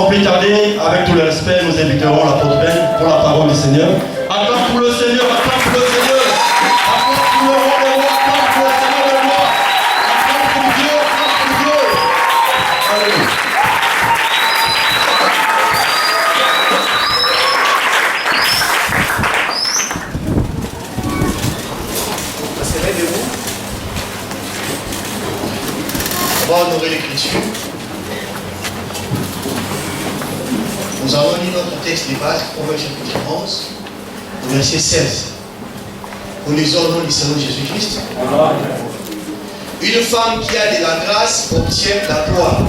sans plus tarder, avec tout le respect, nous inviterons l'apôtre Ben pour la parole du Seigneur. Acclame pour le Seigneur, acclame pour le Seigneur. Acclame pour le roi des rois, acclame pour le Seigneur des rois. Acclame pour Dieu, acclame pour Dieu. Alléluia. On va honorer l'Écriture. Nous allons lire notre texte de base, Proverbe chapitre 11, verset 16. Nous lisons au nom du Seigneur Jésus-Christ. Une femme qui a de la grâce obtient la gloire,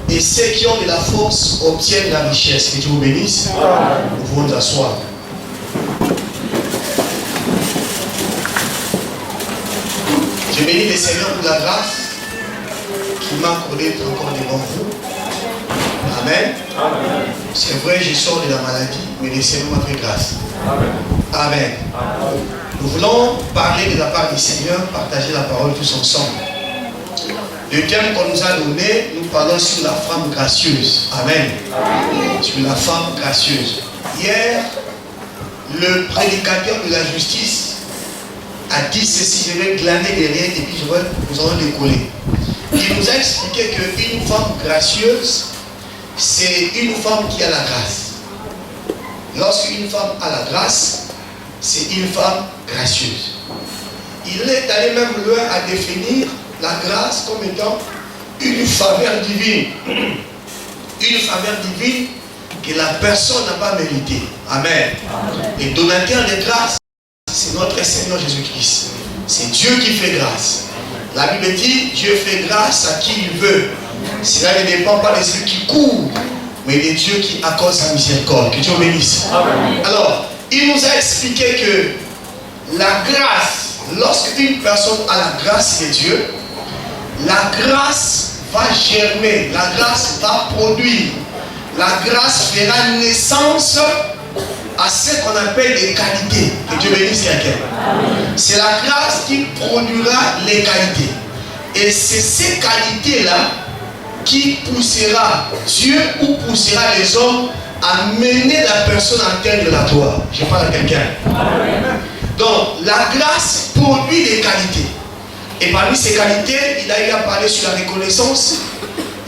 et ceux qui ont de la force obtiennent la richesse. Que Dieu vous bénisse. Nous pouvons nous asseoir. Je bénis le Seigneur pour la grâce qui m'a accordé d'être encore devant vous. Amen. Amen. C'est vrai, je sors de la maladie, mais le Seigneur m'a fait grâce. Amen. Amen. Amen. Nous voulons parler de la part du Seigneur, partager la parole tous ensemble. Le thème qu'on nous a donné, nous parlons sur la femme gracieuse. Amen. Amen. Sur la femme gracieuse. Hier, le prédicateur de la justice a dit ceci, je vais glaner derrière et puis nous allons décoller. Il nous a expliqué qu'une femme gracieuse, c'est une femme qui a la grâce. Lorsqu'une femme a la grâce, c'est une femme gracieuse. Il est allé même loin à définir la grâce comme étant une faveur divine. Une faveur divine que la personne n'a pas méritée. Amen. Amen. Et donateur de grâce, c'est notre Seigneur Jésus-Christ. C'est Dieu qui fait grâce. La Bible dit, Dieu fait grâce à qui il veut. Cela ne dépend pas de celui qui court, mais de Dieu qui accorde sa miséricorde. Que Dieu bénisse. Amen. Alors, il nous a expliqué que la grâce, lorsqu'une personne a la grâce de Dieu, la grâce va germer, la grâce va produire, la grâce fera naissance à ce qu'on appelle des qualités. Que Dieu bénisse quelqu'un. C'est la grâce qui produira les qualités. Et c'est ces qualités-là qui poussera Dieu ou poussera les hommes à mener la personne en terre de la gloire. Je parle à quelqu'un. Donc, la grâce produit des qualités. Et parmi ces qualités, il a parlé sur la reconnaissance,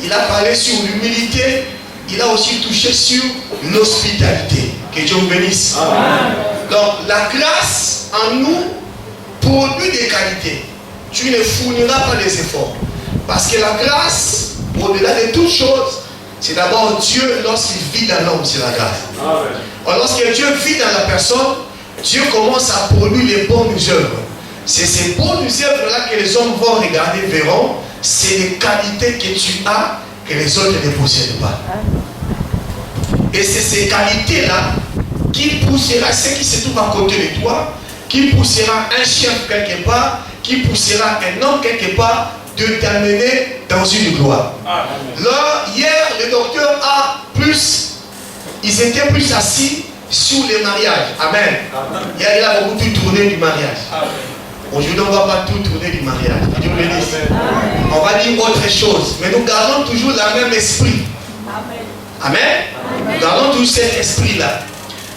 il a parlé sur l'humilité, il a aussi touché sur l'hospitalité. Que Dieu vous bénisse. Amen. Donc, la grâce en nous produit des qualités. Tu ne fourniras pas des efforts. Parce que la grâce, au-delà de toutes choses, c'est d'abord Dieu lorsqu'il vit dans l'homme, c'est la grâce. Amen. Alors, lorsque Dieu vit dans la personne, Dieu commence à produire les bonnes œuvres. C'est ces bonnes œuvres-là que les hommes vont regarder, verront. C'est les qualités que tu as que les autres ne possèdent pas. Et c'est ces qualités-là qui poussera ceux qui se trouvent à côté de toi, qui poussera un chef quelque part, qui poussera un homme quelque part de t'amener dans une gloire. Là, hier, le docteur ils étaient plus assis sur les mariages. Amen. Hier, il a beaucoup tout tourné du mariage. Aujourd'hui, on ne va pas tout tourner du mariage. Dieu bénisse. On va dire autre chose. Mais nous gardons toujours le même esprit. Amen. Nous gardons toujours cet esprit-là.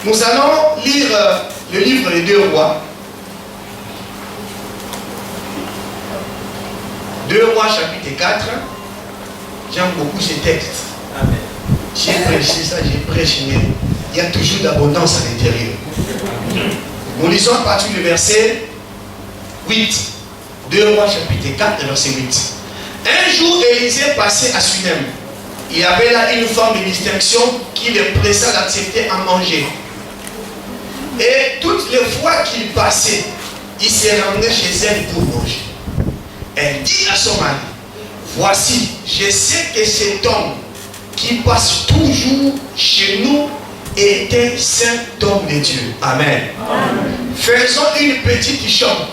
Nous allons lire le livre des 2 Rois. 2 Rois chapitre 4. J'aime beaucoup ce texte. J'ai prêché ça, j'ai prêché, mais il y a toujours d'abondance à l'intérieur. Nous lisons à partir du verset 8. 2 Rois chapitre 4, verset 8. Un jour, Élisée passait à Sunem. Il y avait là une femme de distinction qui le pressa d'accepter à manger. Et toutes les fois qu'il passait, il se rendait chez elle pour manger. Elle dit à son mari, voici, je sais que cet homme qui passe toujours chez nous est un saint homme de Dieu. Amen. Amen. Faisons une petite chambre,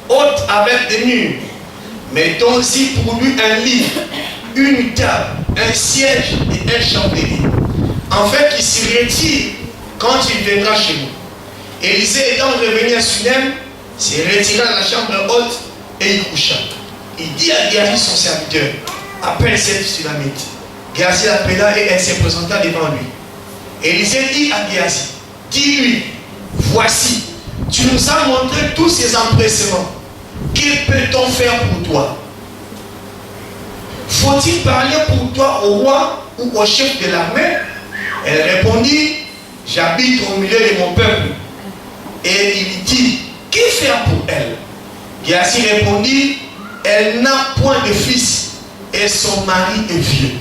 haute avec des murs. Mettons-y pour lui un lit, une table, un siège et un chandelier. En fait, qu'il s'y retire quand il viendra chez nous. Élisée étant revenu à Sunem, s'est retiré à la chambre haute et il coucha. Il dit à Géhazi son serviteur, appelle cette Sulamite. Géasi l'appela et elle se présenta devant lui. Élisée dit à Géasi, dis-lui, voici, tu nous as montré tous ces empressements. Que peut-on faire pour toi? Faut-il parler pour toi au roi ou au chef de l'armée? Elle répondit, j'habite au milieu de mon peuple. Et il dit, que faire pour elle? Géasi répondit, elle n'a point de fils et son mari est vieux.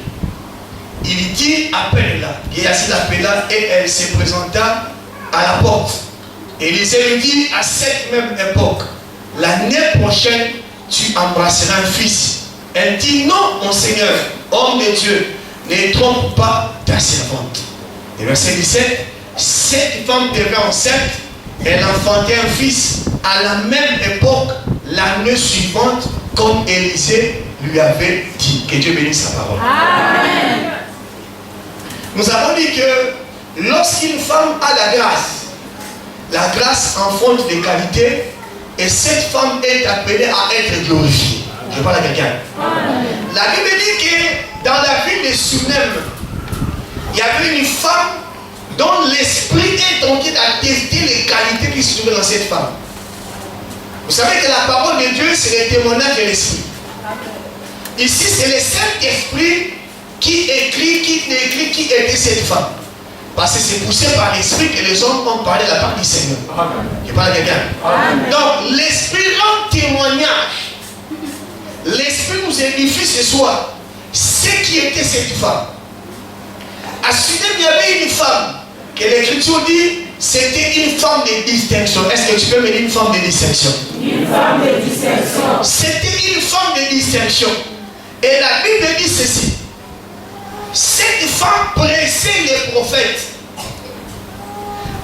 Il dit, appelle-la. Géasi l'appela et elle se présenta à la porte. Élisée lui dit, à cette même époque, l'année prochaine, tu embrasseras un fils. Elle dit, non, mon Seigneur, homme de Dieu, ne trompe pas ta servante. Et verset 17, cette femme devint enceinte, elle enfantait un fils à la même époque, l'année suivante, comme Élisée lui avait dit. Que Dieu bénisse sa parole. Amen. Nous avons dit que lorsqu'une femme a la grâce enfante des qualités, et cette femme est appelée à être glorifiée. Je parle à quelqu'un. La Bible dit que dans la ville de Sunem, il y avait une femme dont l'esprit est en train d'attester les qualités qui se trouvaient dans cette femme. Vous savez que la parole de Dieu, c'est le témoignage de l'esprit. Ici, c'est le Saint-Esprit qui écrit, qui décrit qui était cette femme. Parce que c'est poussé par l'esprit que les hommes ont parlé de la part du Seigneur. Je parle à quelqu'un. Donc, l'esprit rend témoignage. L'esprit nous édifie ce soir. C'est qui était cette femme. À Sunem, il y avait une femme que l'Écriture dit c'était une femme de distinction. Est-ce que tu peux me dire une femme de distinction? Une femme de distinction. C'était une femme de distinction. Et la Bible dit ceci. Cette femme pressait les prophètes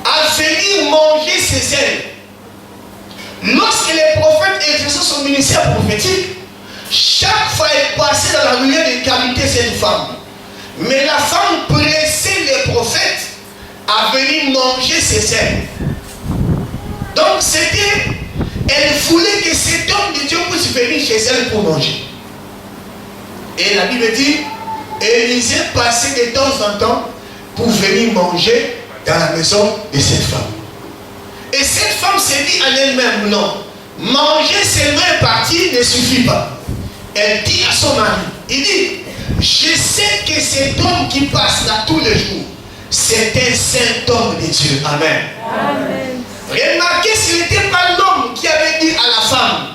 à venir manger ses ailes. Lorsque les prophètes exerçaient son ministère prophétique, chaque fois elle passait dans la lumière de qualité cette femme. Mais la femme pressait les prophètes à venir manger ses ailes. Donc c'était, elle voulait que cet homme de Dieu puisse venir chez elle pour manger. Et la Bible dit, Élisée passait de temps en temps pour venir manger dans la maison de cette femme. Et cette femme s'est dit en elle-même, non, manger seulement une partie ne suffit pas. Elle dit à son mari, il dit, je sais que cet homme qui passe là tous les jours, c'est un saint homme de Dieu. Amen. Amen. Remarquez, ce n'était pas l'homme qui avait dit à la femme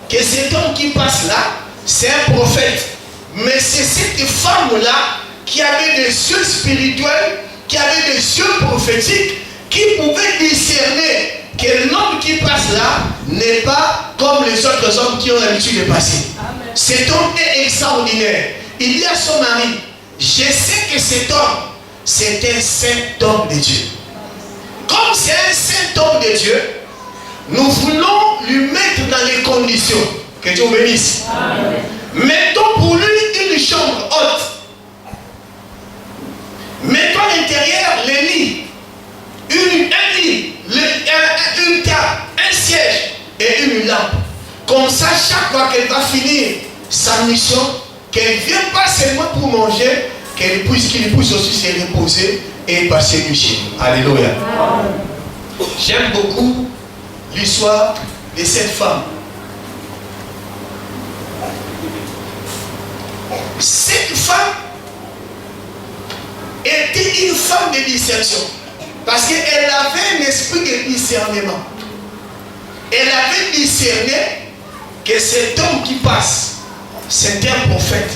que cet homme qui passe là, c'est un prophète. Mais c'est cette femme-là qui avait des yeux spirituels, qui avait des yeux prophétiques, qui pouvait discerner que l'homme qui passe là n'est pas comme les autres hommes qui ont l'habitude de passer. Amen. Cet homme est extraordinaire. Il dit à son mari, je sais que cet homme, c'est un saint homme de Dieu. Comme c'est un saint homme de Dieu, nous voulons lui mettre dans les conditions. Que Dieu bénisse. Amen. Mettons pour lui une chambre haute. Mettons à l'intérieur le lit, un lit, une table, un siège et une lampe. Comme ça, chaque fois qu'elle va finir sa mission, qu'elle ne vienne pas seulement pour manger, qu'il puisse aussi se reposer et passer du chez nous. Alléluia. J'aime beaucoup l'histoire de cette femme. Cette femme était une femme de discernement. Parce qu'elle avait un esprit de discernement. Elle avait discerné que cet homme qui passe, c'est un prophète.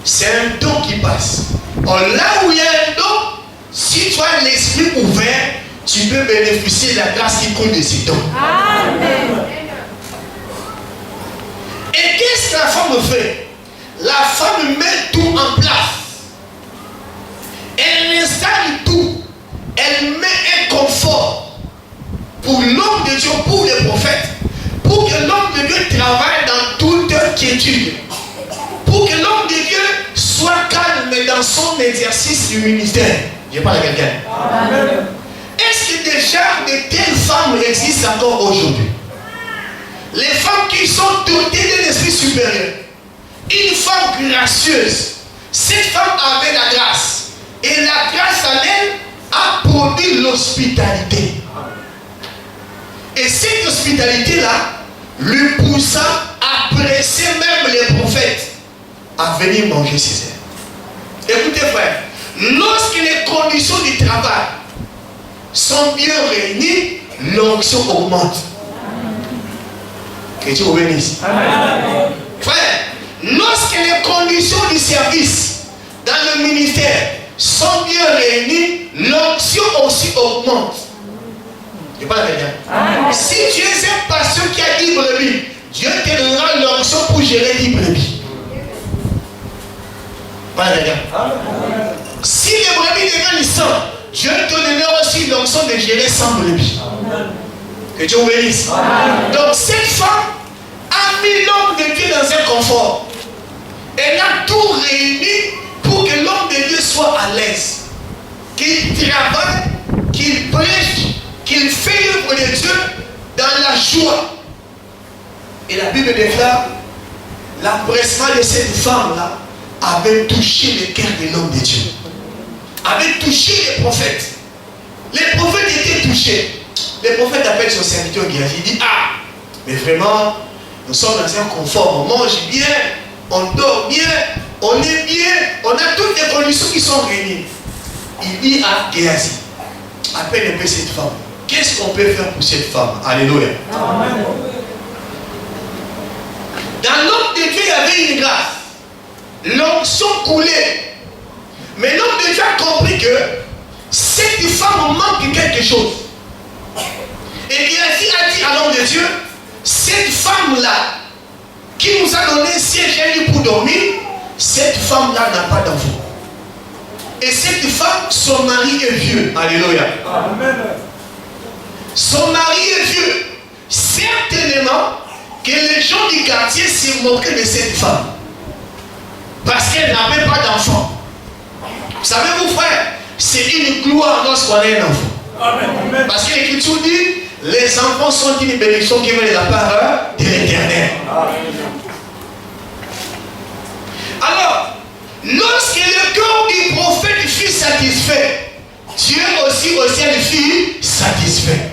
C'est un don qui passe. Or, là où il y a un don, si tu as l'esprit ouvert, tu peux bénéficier de la grâce qui coule de ce don. Amen. Et qu'est-ce que la femme fait? La femme met tout en place. Elle installe tout. Elle met un confort pour l'homme de Dieu, pour les prophètes, pour que l'homme de Dieu travaille dans toute quiétude, pour que l'homme de Dieu soit calme dans son exercice du ministère. Je parle à quelqu'un. Est-ce que déjà de telles femmes existent encore aujourd'hui? Les femmes qui sont dotées d'un esprit supérieur. Une femme gracieuse, Cette femme avait la grâce. Et la grâce en elle a produit l'hospitalité. Et cette hospitalité-là lui poussa à presser même les prophètes à venir manger chez elle. Écoutez frère, lorsque les conditions du travail sont bien réunies, l'onction augmente. Que Dieu vous bénisse. Frère, lorsque les conditions du service dans le ministère sont bien réunies, l'onction aussi augmente. Je parle bien. Si tu es un pasteur qui a 10 brebis, Dieu te donnera l'onction pour gérer 10 brebis. Parle bien. Si les brebis deviennent 100, Dieu te donnera aussi l'onction de gérer 100 brebis. Que Dieu vous bénisse. Donc cette femme a mis l'homme de Dieu dans un confort. Elle a tout réuni pour que l'homme de Dieu soit à l'aise. Qu'il travaille, qu'il prêche, qu'il fait l'œuvre de Dieu dans la joie. Et la Bible déclare, l'empressement de cette femme-là avait touché le cœur de l'homme de Dieu. Avait touché les prophètes. Les prophètes étaient touchés. Les prophètes appellent son serviteur Géasi. Il dit, ah, mais vraiment, nous sommes dans un confort. On mange bien, on dort bien, on est bien, on a toutes les conditions qui sont réunies. Il dit à Géasi, appelle un peu cette femme. Qu'est-ce qu'on peut faire pour cette femme? Alléluia. Amen. Dans l'homme de Dieu, il y avait une grâce. L'onction coulait. Mais l'homme de Dieu a compris que cette femme manque quelque chose. Et Géasi a dit à l'homme de Dieu, cette femme-là, qui nous a donné un siège à lui pour dormir, cette femme-là n'a pas d'enfant. Et cette femme, son mari est vieux. Alléluia. Amen. Son mari est vieux. Certainement que les gens du quartier se moquaient de cette femme. Parce qu'elle n'avait pas d'enfant. Vous savez, vous frères, c'est une gloire lorsqu'on a un enfant. Amen. Parce que l'Écriture dit, les enfants sont une bénédiction qui vient de la part de l'Éternel. Alors, lorsque le cœur du prophète fut satisfait, Dieu aussi au ciel fut satisfait.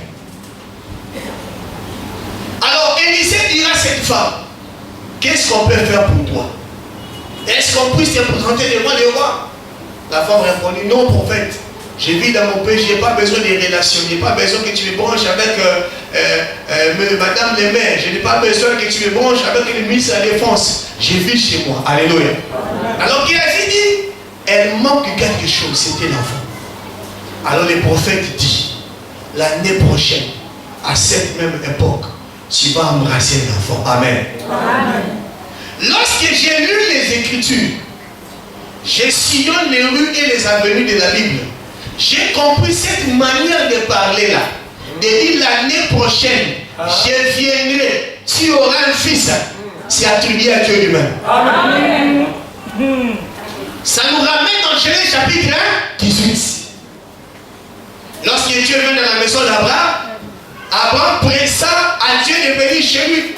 Alors Élisée dira à cette femme, qu'est-ce qu'on peut faire pour toi? Est-ce qu'on puisse te présenter devant le roi? La femme répondit, non prophète, je vis dans mon pays, je n'ai pas besoin de relations, je n'ai pas besoin que tu me branches avec madame le maire, je n'ai pas besoin que tu me branches avec le ministre de la Défense, je vis chez moi. Alléluia. Alors qu'il a dit, elle manque quelque chose, c'était l'enfant. Alors le prophète dit, l'année prochaine, à cette même époque, tu vas embrasser l'enfant. Amen. Amen. Lorsque j'ai lu les Écritures, j'ai sillonné les rues et les avenues de la Bible, j'ai compris cette manière de parler là. De dire l'année prochaine, je viendrai, tu auras un fils. C'est attribué à Dieu lui-même. Amen. Ça nous ramène dans Genèse chapitre 1, 18. Lorsque Dieu vient dans la maison d'Abraham, Abraham pressa à Dieu de venir chez lui.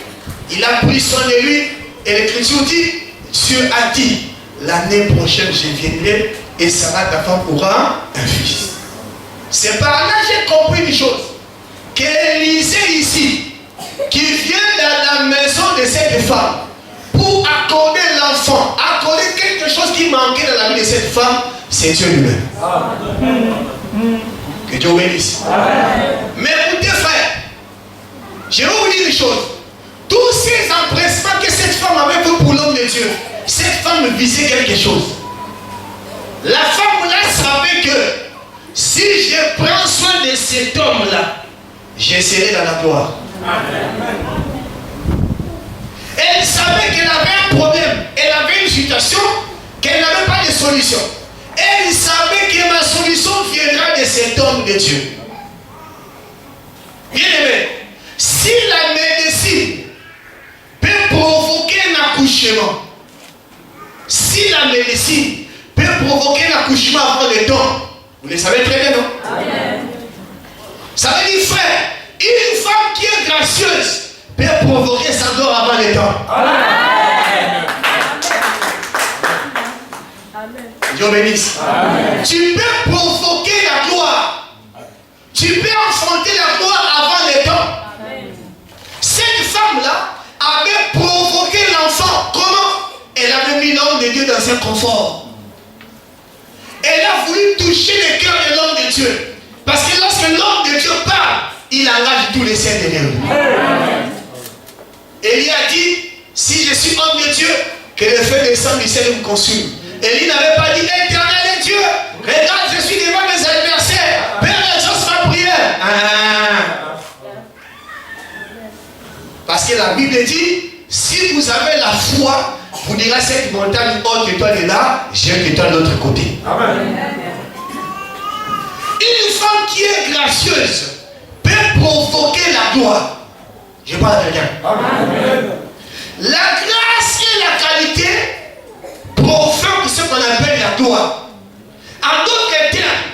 Il a pris soin de lui. Et l'Écriture dit, Dieu a dit, l'année prochaine je viendrai et Sarah ta femme aura un fils. C'est par là que j'ai compris une chose. Qu'Élisée ici, qui vient dans la maison de cette femme pour accorder l'enfant, accorder quelque chose qui manquait dans la vie de cette femme, c'est Dieu lui-même. Que Dieu bénisse. Mais écoutez frère, je vais vous dire une chose. Tous ces empressements que cette femme avait fait pour l'homme de Dieu, cette femme visait quelque chose. La femme là savait que si je prends soin de cet homme là, je serai dans la gloire. Elle savait qu'elle avait un problème, elle avait une situation, qu'elle n'avait pas de solution. Elle savait que ma solution viendra de cet homme de Dieu. Bien aimé, si la médecine peut provoquer un accouchement, si la médecine peut provoquer un accouchement avant le temps, vous le savez très bien, non? Amen. Ça veut dire, frère, une femme qui est gracieuse peut provoquer sa gloire avant le temps. Amen. Dieu bénisse. Amen. Tu peux provoquer la gloire. Tu peux affronter la gloire avant les temps. Amen. Cette femme-là avait provoqué l'enfant. Comment? Elle avait mis l'homme de Dieu dans un confort. Elle a voulu toucher le cœur de l'homme de Dieu. Parce que lorsque l'homme de Dieu parle, il engage tous les saints derrière lui. Élie a dit, si je suis homme de Dieu, que le feu descende du ciel me consume. Élie n'avait pas dit, éternel Dieu, regarde, je suis devant mes adversaires. Père, exauce ma prière. Parce que la Bible dit, si vous avez la foi, vous direz à cette montagne, ôte-toi de là, jette-toi de l'autre côté. Amen. Une femme qui est gracieuse peut provoquer la gloire. Je parle à quelqu'un. La grâce et la qualité provoquent ce qu'on appelle la gloire. En d'autres termes,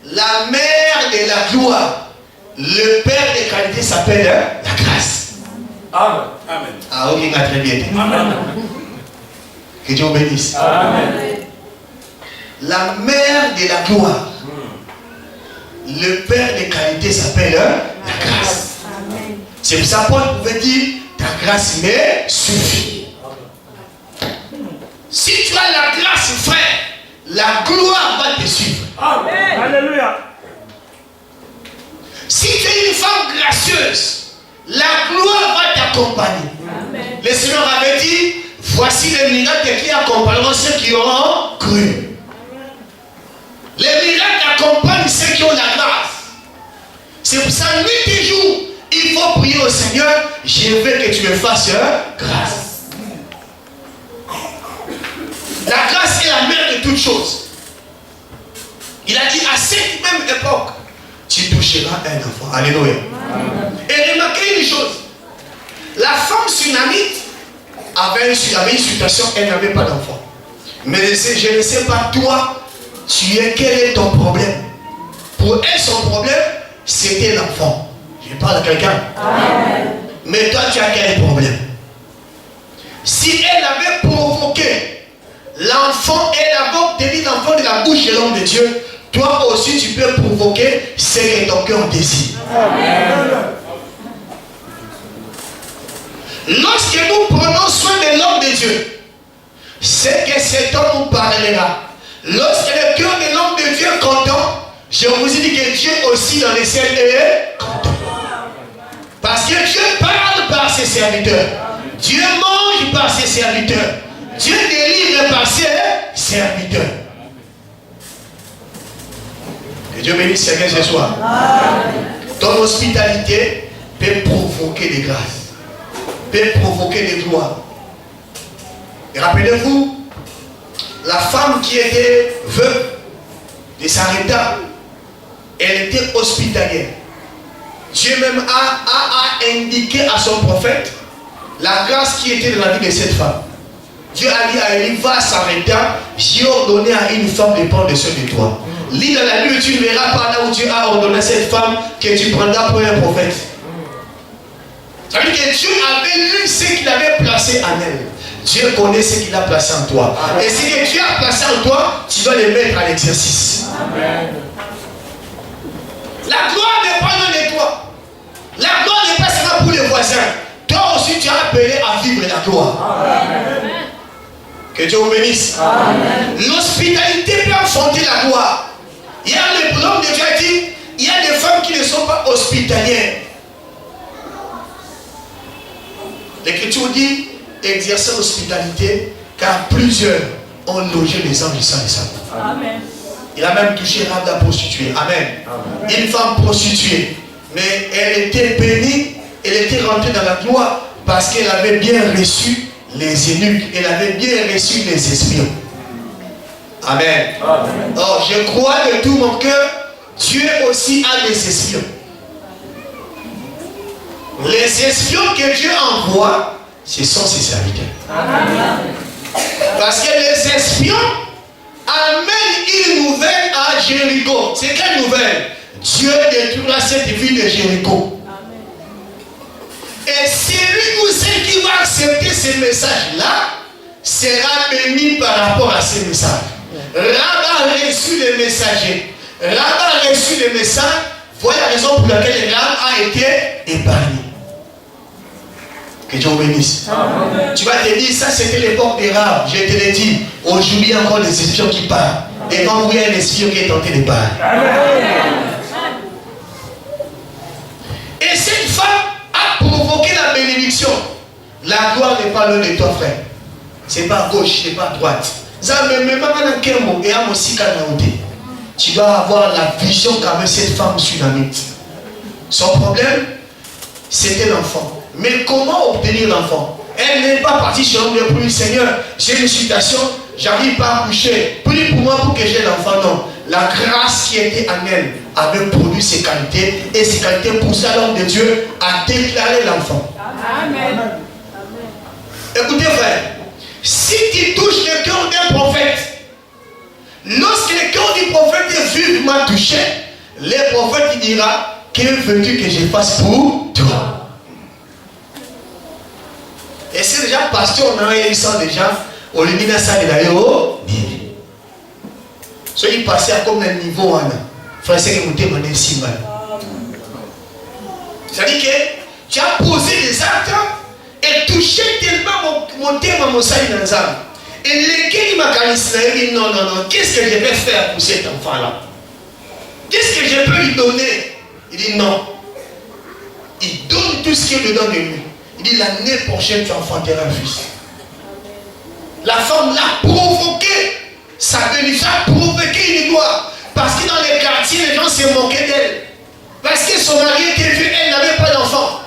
la mère de la gloire, le père de qualité s'appelle la grâce. Amen. Amen. Ah, ok, très bien. Amen. Que Dieu bénisse. Amen. La mère de la gloire, le père de qualité s'appelle la grâce. Amen. C'est pour ça que Paul pouvait dire, ta grâce me suffit. Si tu as la grâce, frère, la gloire va te suivre. Amen. Alléluia. Si tu es une femme gracieuse, la gloire va t'accompagner. Le Seigneur avait dit, voici les miracles qui accompagneront ceux qui auront cru. Les miracles accompagnent ceux qui ont la grâce. C'est pour ça, nuit et jour, il faut prier au Seigneur, je veux que tu me fasses grâce. La grâce est la mère de toutes choses. Il a dit, à cette même époque, tu toucheras un enfant. Alléluia. Et remarquez une chose. La femme sunamite avait une situation, elle n'avait pas d'enfant. Mais je ne sais pas, toi, quel est ton problème? Pour elle, son problème, c'était l'enfant. Je parle à quelqu'un. Mais toi, tu as quel problème? Si elle avait provoqué l'enfant, elle avait obtenu l'enfant de la bouche de l'homme de Dieu, toi aussi, tu peux provoquer ce que ton cœur désire. Lorsque nous prenons soin de l'homme de Dieu, c'est que cet homme nous parlera. Lorsque le cœur de l'homme de Dieu est content, je vous ai dit que Dieu aussi dans les ciels est content. Parce que Dieu parle par ses serviteurs. Dieu mange par ses serviteurs. Dieu délivre par ses serviteurs. Que Dieu bénisse chacun ce soir. Ton hospitalité peut provoquer des grâces, peut provoquer des gloires. Et rappelez-vous, la femme qui était veuve de Sarepta, elle était hospitalière. Dieu même a indiqué à son prophète la grâce qui était dans la vie de cette femme. Dieu a dit à Élie, va à Sarepta, j'ai ordonné à une femme de prendre soin de toi. Lis dans la Bible, tu verras par là où Dieu a ordonné à cette femme que tu prendras pour un prophète. Ça veut dire que Dieu avait lu ce qu'il avait placé en elle. Dieu connaît ce qu'il a placé en toi. Amen. Et ce que Dieu a placé en toi, tu dois le mettre à l'exercice. Amen. La gloire n'est pas loin de toi. La gloire n'est pas seulement pour les voisins. Toi aussi, tu es appelé à vivre la gloire. Amen. Que Dieu vous bénisse. L'hospitalité peut affronter la gloire. Il y a le l'homme de Dieu a dit, il y a des femmes qui ne sont pas hospitalières. L'Écriture dit, exercer l'hospitalité, car plusieurs ont logé les anges du Saint-Esprit. Amen. Il a même touché Rahab la prostituée. Amen. Amen. Une femme prostituée. Mais elle était bénie, elle était rentrée dans la gloire parce qu'elle avait bien reçu les eunuques, elle avait bien reçu les espions. Amen. Amen. Oh, je crois de tout mon cœur, Dieu aussi a des espions. Les espions que Dieu envoie, ce sont ses serviteurs. Amen. Parce que les espions amènent une nouvelle à Jéricho. C'est quelle nouvelle? Dieu détruira cette ville de Jéricho. Amen. Et celui ou celle qui va accepter ce message-là sera béni par rapport à ce message. Rahab a reçu les messagers. Rahab a reçu les messages. Voilà la raison pour laquelle Rahab a été épargné. Que Dieu vous bénisse. Amen. Tu vas te dire, ça c'était l'époque des Rahab. Je te l'ai dit. Aujourd'hui, il y a encore des espions qui parlent. Et quand vous voyez un espion qui est tenté de parler. Et cette femme a provoqué la bénédiction. La gloire n'est pas loin de toi, frère. C'est pas à gauche, c'est pas à droite. Tu dois avoir la vision qu'avait cette femme sunamite. Son problème, c'était l'enfant. Mais comment obtenir l'enfant? Elle n'est pas partie chez l'homme pour lui, Seigneur, j'ai une situation, j'arrive pas à coucher. Prie pour moi pour que j'ai l'enfant. Non. La grâce qui était en elle avait produit ses qualités. Et ces qualités poussaient l'homme de Dieu à déclarer l'enfant. Amen. Écoutez, frère, si tu touches le cœur d'un prophète, lorsque le cœur du prophète est vivement touché, le prophète dira, que veux-tu que je fasse pour toi? Et c'est déjà pasteur, on a eu ça déjà, au lumina ça de la haut. Soit il passait à comme un niveau, frère, c'est que vous demandez si mal. C'est-à-dire que tu as posé des actes et touché tellement mon thème à mon salut dans les âmes. Et lequel il m'a dit non, non, non, qu'est-ce que je vais faire pour cet enfant-là? Qu'est-ce que je peux lui donner? Il dit non. Il donne tout ce qu'il est dedans de lui. Il dit l'année prochaine tu enfanteras un fils. La femme l'a provoqué, sa bénédiction a provoqué une gloire. Parce que dans les quartiers, les gens se moquaient d'elle. Parce que son mari était vieux, elle n'avait pas d'enfant.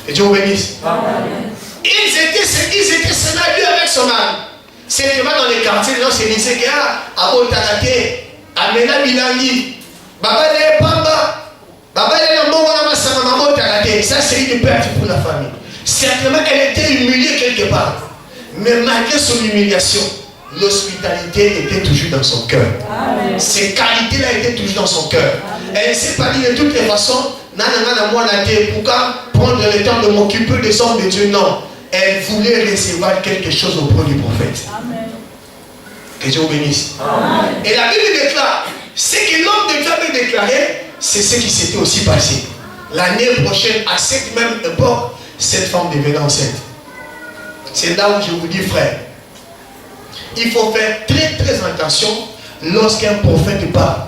Que Dieu vous bénisse. Amen. Ils étaient scénarios avec son mari. C'est vraiment dans les quartiers, les gens se disaient que Abotanate, Amena Milangi, Baba le Pamba, Baba le Nambo, Abotanate. Ça, c'est une perte pour la famille. Certainement, elle était humiliée quelque part. Mais malgré son humiliation, l'hospitalité était toujours dans son cœur. Ses qualités-là étaient toujours dans son cœur. Elle ne s'est pas dit de toutes les façons, pourquoi prendre le temps de m'occuper des hommes de Dieu? Non. Elle voulait recevoir quelque chose auprès du prophète. Amen. Que Dieu vous bénisse. Amen. Et la Bible déclare, ce que l'homme de Dieu avait déclaré, c'est ce qui s'était aussi passé. L'année prochaine, à cette même époque, cette femme devenait enceinte. C'est là où je vous dis, frère, il faut faire très très attention lorsqu'un prophète parle.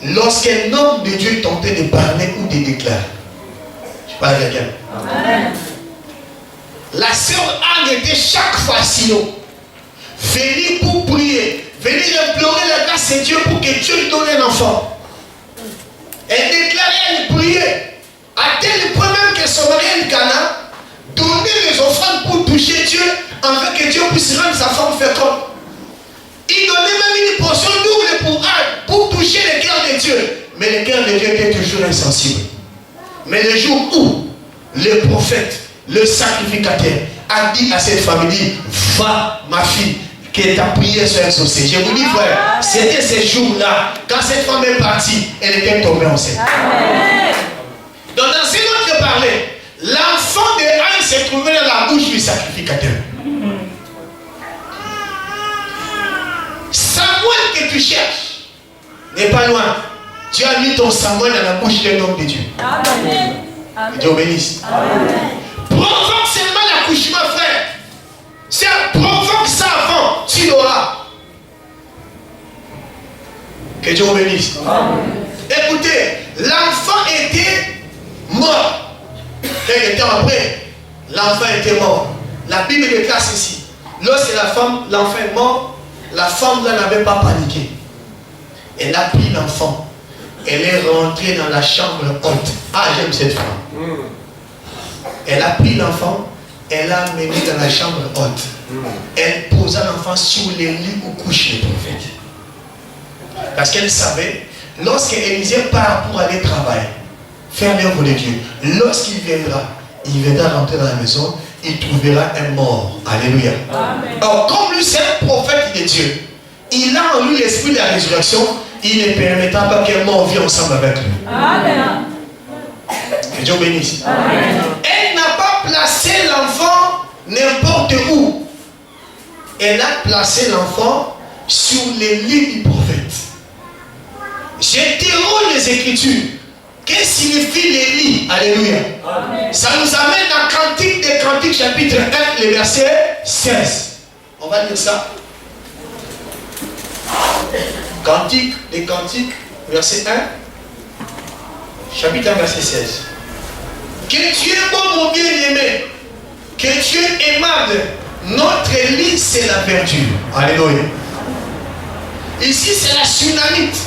Lorsqu'un homme de Dieu tentait de parler ou de déclarer. Je parle à quelqu'un. Amen. La sœur Anne était chaque fois sinon venue pour prier, venir implorer la grâce de Dieu pour que Dieu lui donne un enfant. Elle déclarait, elle priait, à tel point même que son mari Elkana donnait les offrandes pour toucher Dieu, afin que Dieu puisse rendre sa femme féconde. Il donnait même une portion double pour Anne, pour toucher le cœur de Dieu. Mais le cœur de Dieu était toujours insensible. Mais le jour où le prophète, le sacrificateur, a dit à cette famille, va ma fille, que ta prière soit exaucée. Je vous dis, frère, c'était ce jour-là, quand cette femme est partie, elle était tombée enceinte. Donc dans ce notre parler, l'enfant de Anne s'est trouvé dans la bouche du sacrificateur. Samuel que tu cherches n'est pas loin. Tu as mis ton Samuel dans la bouche d'un homme de Dieu. Amen. Que Dieu bénisse. Provoque seulement l'accouchement, frère. Si elle provoque ça avant, tu l'auras. Que Dieu bénisse. Écoutez, l'enfant était mort. Quelques temps après, l'enfant était mort. La Bible déclare ceci. Lorsque l'enfant est mort, la femme là n'avait pas paniqué. Elle a pris l'enfant. Elle est rentrée dans la chambre haute. Ah, j'aime cette femme. Elle a pris l'enfant. Elle l'a amené dans la chambre haute. Elle posa l'enfant sur les lits où couche le prophète. Parce qu'elle savait, lorsque Élisée part pour aller travailler, faire l'œuvre de Dieu, lorsqu'il viendra rentrer dans la maison, il trouvera un mort. Alléluia. Amen. Alors, comme lui, c'est un prophète de Dieu, il a en lui l'esprit de la résurrection, il ne permettra pas qu'un mort vienne ensemble avec lui. Amen. Que Dieu bénisse. Amen. Elle n'a pas placé l'enfant n'importe où. elle a placé l'enfant sur les lits du prophète. J'interroge les Écritures. Qu'est-ce qui signifie les lits? Alléluia. Amen. Ça nous amène à Cantique des Cantiques, chapitre 1, le verset 16. On va lire ça. Cantique des Cantiques, verset 1, chapitre 1, verset 16. Que Dieu est bon, mon bien-aimé. Que Dieu est aimable. Notre lit, c'est la verdure. Alléluia. Ici, c'est la Sunamite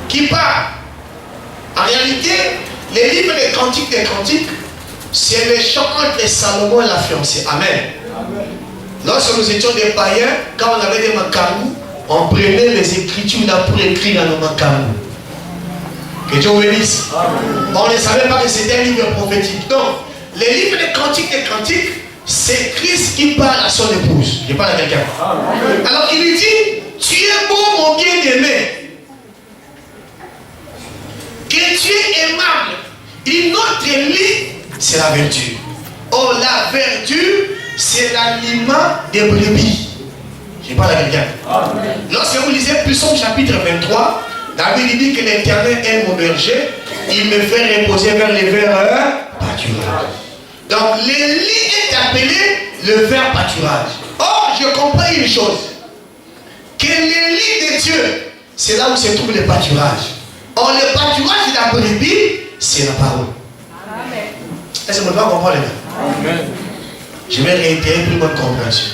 qui parle. En réalité, les livres des Cantiques, c'est le chant entre Salomon et la fiancée. Amen. Amen. Lorsque nous étions des païens, quand on avait des macarons, on prenait les Écritures là pour écrire dans nos macarons. Que Dieu vous bénisse. Amen. On ne savait pas que c'était un livre prophétique. Donc, les livres des Cantiques, c'est Christ qui parle à son épouse. Je parle à quelqu'un. Alors il lui dit, tu es beau mon bien-aimé. Que tu es aimable. Il notre lit, c'est la verdure. Oh, la verdure, c'est l'aliment des brebis. Je parle à quelqu'un. Lorsque vous lisez Psaume chapitre 23, David dit que l'Éternel est mon berger, il me fait reposer vers les verts pâturages. Donc, le lit est appelé le vert pâturage. Or, je comprends une chose. Que le lit de Dieu, c'est là où se trouve le pâturage. Or, le pâturage de la brebis, c'est la parole. Amen. Est-ce que vous pouvez comprendre les gars? Amen. Je vais réitérer pour une bonne compréhension.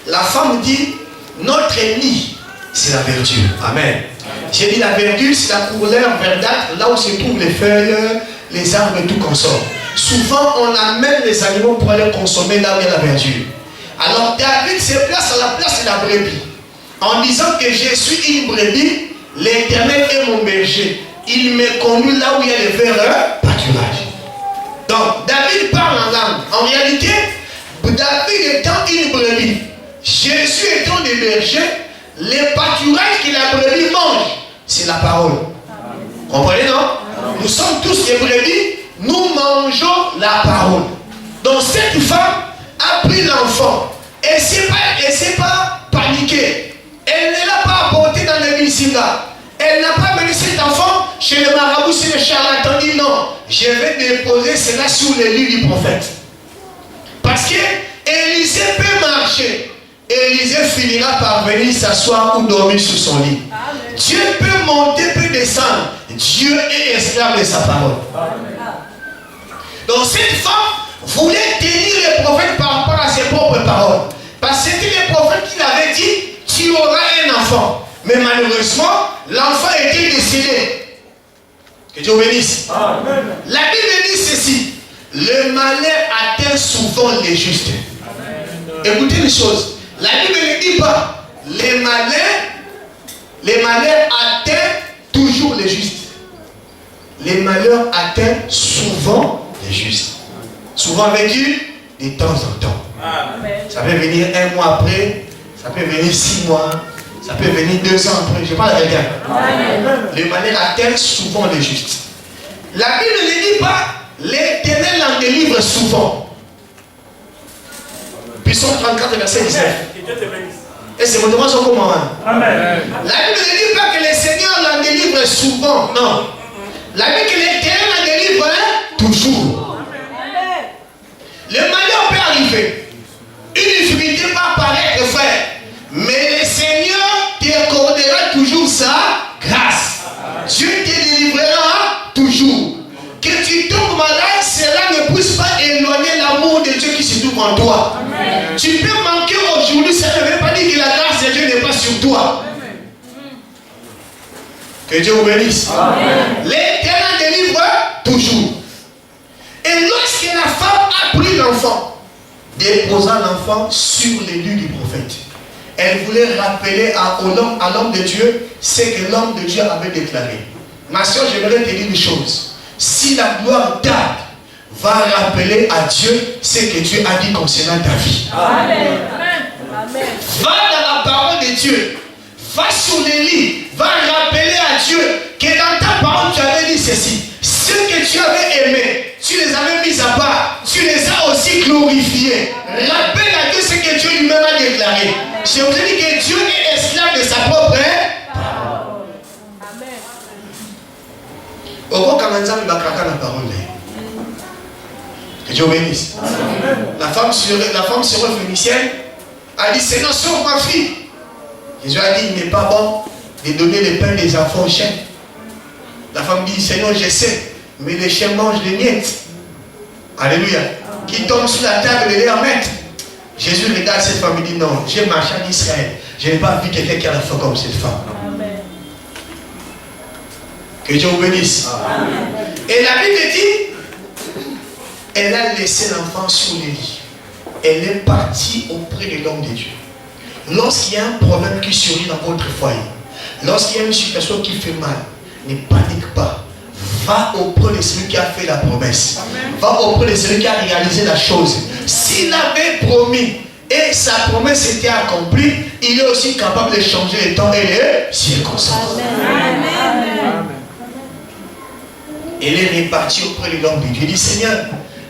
La femme dit, notre lit, c'est la verdure. Amen. J'ai dit la verdure, c'est la couleur verdâtre, là où se trouvent les feuilles, les arbres et tout consort. Souvent, on amène les animaux pour aller consommer là où il y a la verdure. Alors, David se place à la place de la brebis. En disant que je suis une brebis, l'Éternel est mon berger. Il me conduit là où il y a les verts pâturages. Donc, David parle en langue. En réalité, David étant une brebis, Jésus étant le berger, les pâturages que la brebis mange, c'est la parole. Comprenez, non? Nous sommes tous des brebis, nous mangeons la parole. Donc, cette femme a pris l'enfant. Elle ne s'est pas paniquée. Elle ne l'a pas apporté dans le Misinga. Elle n'a pas mené cet enfant chez le marabout, chez le charlatan. Dit non, je vais déposer cela sous les lits du prophète. Parce que Élisée peut marcher. Élisée finira par venir s'asseoir ou dormir sur son lit. Amen. Dieu peut monter, peut descendre. Dieu est esclave de sa parole. Amen. Donc cette femme voulait tenir le prophète par rapport à ses propres paroles. Parce que c'était le prophète qui l'avait dit, tu auras un enfant. Mais malheureusement, l'enfant était décédé. Que Dieu bénisse. Amen. La Bible dit ceci. Le malheur atteint souvent les justes. Amen. Écoutez les choses. La Bible ne dit pas les malheurs atteignent toujours les justes. Les malheurs atteignent souvent les justes. Souvent vécu de temps en temps. Amen. Ça peut venir un mois après, ça peut venir 6 mois, ça peut venir 2 ans après. Je parle à quelqu'un. Les malheurs atteignent souvent les justes. La Bible ne dit pas l'Éternel en délivre souvent. Psaume 34, verset 19. Et c'est mon demande sur comment? Amen. La Bible ne dit pas que le Seigneur l'en délivre souvent. Non. La Bible que l'Éternel en délivre toujours. Amen. Le malheur peut arriver. Une difficulté va apparaître, frère. Mais le Seigneur t'accordera toujours sa grâce. Dieu te délivrera toujours. Que tu tombes malade, cela ne puisse pas éloigner l'amour de Dieu qui se trouve en toi. Amen. Tu peux manquer aujourd'hui, ça ne veut pas dire que la grâce de Dieu n'est pas sur toi. Amen. Que Dieu vous bénisse. L'Éternel délivre toujours. Et lorsque la femme a pris l'enfant, déposant l'enfant sur les lits du prophète, elle voulait rappeler à l'homme de Dieu ce que l'homme de Dieu avait déclaré. Ma soeur, j'aimerais te dire une chose. Si la gloire tarde, va rappeler à Dieu ce que Dieu a dit concernant ta vie. Amen. Amen. Va dans la parole de Dieu. Va sur les lits. Va rappeler à Dieu que dans ta parole tu avais dit ceci. Ceux que tu avais aimés, tu les avais mis à part. Tu les as aussi glorifiés. Rappelle à Dieu ce que Dieu lui-même a déclaré. Je vous ai dit que Dieu est esclave de sa propre parole. Amen. Au Kananza, il va craquer la parole. Que Dieu bénisse. La femme syrophénicienne a dit, Seigneur, sauve ma fille. Jésus a dit, il n'est pas bon de donner le pain des enfants aux chiens. La femme dit, Seigneur, je sais, mais les chiens mangent les miettes. Alléluia. Qui tombe sur la table de leur maître. Jésus regarde cette femme et dit, non, j'ai marché en Israël. Je n'ai pas vu quelqu'un qui a la foi comme cette femme. Amen. Que Dieu vous bénisse. Amen. Et la Bible dit, elle a laissé l'enfant sur le lit. Elle est partie auprès de l'homme de Dieu. Lorsqu'il y a un problème qui surgit dans votre foyer, lorsqu'il y a une situation qui fait mal, ne panique pas. Va auprès de celui qui a fait la promesse. Amen. Va auprès de celui qui a réalisé la chose. S'il avait promis et sa promesse était accomplie, il est aussi capable de changer les temps et les circonstances. Amen. Amen. Elle est repartie auprès de l'homme de Dieu. Il dit, Seigneur,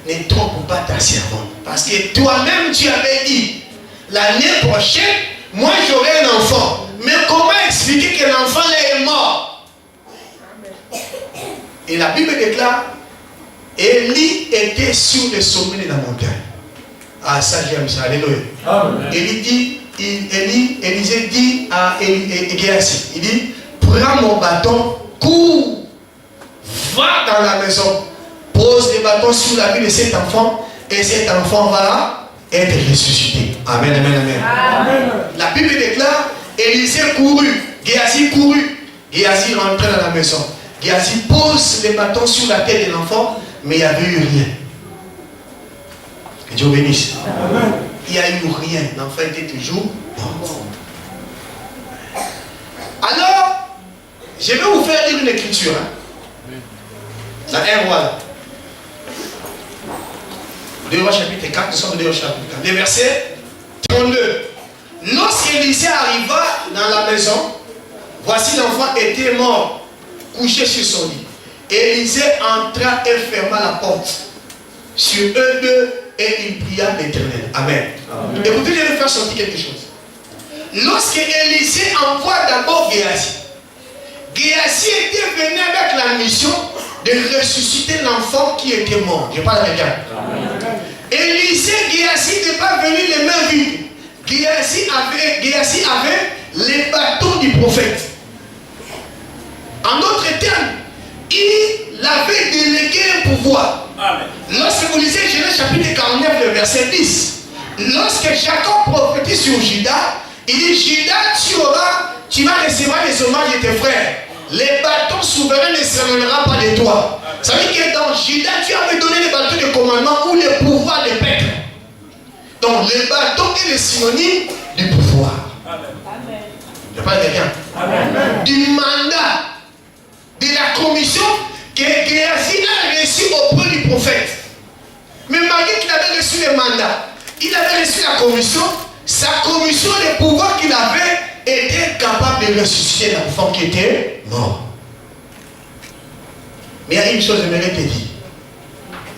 ne trompe pas ta servante. Parce que toi-même, tu avais dit, l'année prochaine, moi j'aurai un enfant. Mais comment expliquer que l'enfant est mort? Et la Bible déclare, Élie était sur le sommet de la montagne. Ah, ça j'aime ça, alléluia. Élisée dit à Géasi, il dit, prends mon bâton, cours, va dans la maison, pose le bâton sur la vie de cet enfant, et cet enfant va être ressuscité. Amen, amen, amen. Amen. La Bible déclare, Élisée courut, Géasi courut, Géasi rentrait dans la maison. Géasi pose le bâton sur la tête de l'enfant, mais il n'y avait eu rien. Que Dieu bénisse. Amen. Il n'y a eu rien. L'enfant était toujours mort. Alors, je vais vous faire lire une écriture. Dans 1 roi. 2 rois chapitre 4, nous sommes dans 2 rois chapitre 4. Le verset 32. Lorsqu'Élisée arriva dans la maison, voici l'enfant était mort, couché sur son lit. Élisée entra et ferma la porte sur eux deux et il pria l'Éternel. Amen. Amen. Écoutez, je vais faire sortir quelque chose. Lorsque Élisée envoie d'abord Géasi, Géasi était venu avec la mission de ressusciter l'enfant qui était mort. Je parle à quelqu'un. Élisée, Géasi n'est pas venu les mains vides. Géasi avait les bâtons du prophète. En d'autres termes, il avait délégué un pouvoir. Amen. Lorsque vous lisez Genèse chapitre 49, le verset 10, lorsque Jacob prophétise sur Juda, il dit, Juda, tu vas recevoir les hommages de tes frères. Les bâtons souverains ne s'éloigneront pas de toi. Ça veut dire que dans Juda, tu avais donné les bâtons de commandement ou le pouvoir de paître. Donc le bâton est le synonyme du pouvoir. Amen. Je parle de rien. Amen. Du mandat, de la commission que Géasi a reçu auprès du prophète. Mais malgré qu'il avait reçu le mandat, il avait reçu la commission. Sa commission, le pouvoir qu'il avait, était capable de ressusciter l'enfant qui était mort. Mais il y a une chose que j'aimerais te dire.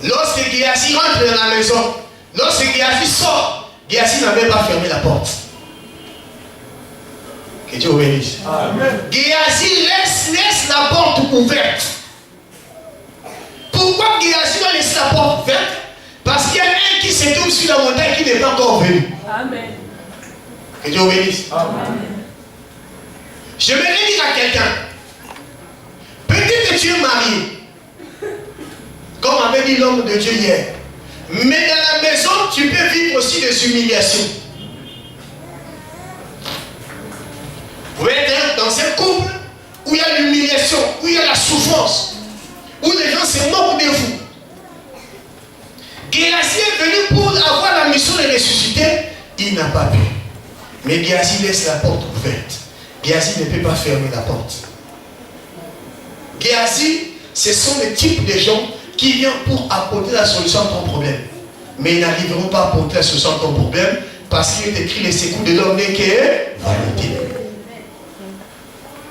Lorsque Géasi rentre dans la maison, lorsque Géasi sort, Géasi n'avait pas fermé la porte. Que Dieu vous bénisse. Géasi laisse la porte ouverte. Pourquoi Géasi va laisser la porte ouverte? Parce qu'il y a un qui se trouve sur la montagne qui n'est pas encore venu. Amen. Que Dieu vous bénisse. Amen. Je vais dire à quelqu'un, peut-être que tu es marié, comme avait dit l'homme de Dieu hier, mais dans la maison, tu peux vivre aussi des humiliations. Vous pouvez être dans un couple où il y a l'humiliation, où il y a la souffrance, où les gens se moquent de vous. Géasi est venu pour avoir la mission de ressusciter, il n'a pas pu. Mais Géasi laisse la porte ouverte. Géasi ne peut pas fermer la porte. Géasi, ce sont les types de gens qui viennent pour apporter la solution à ton problème. Mais ils n'arriveront pas à apporter la solution à ton problème parce qu'il est écrit les secours de l'homme qui est vanité.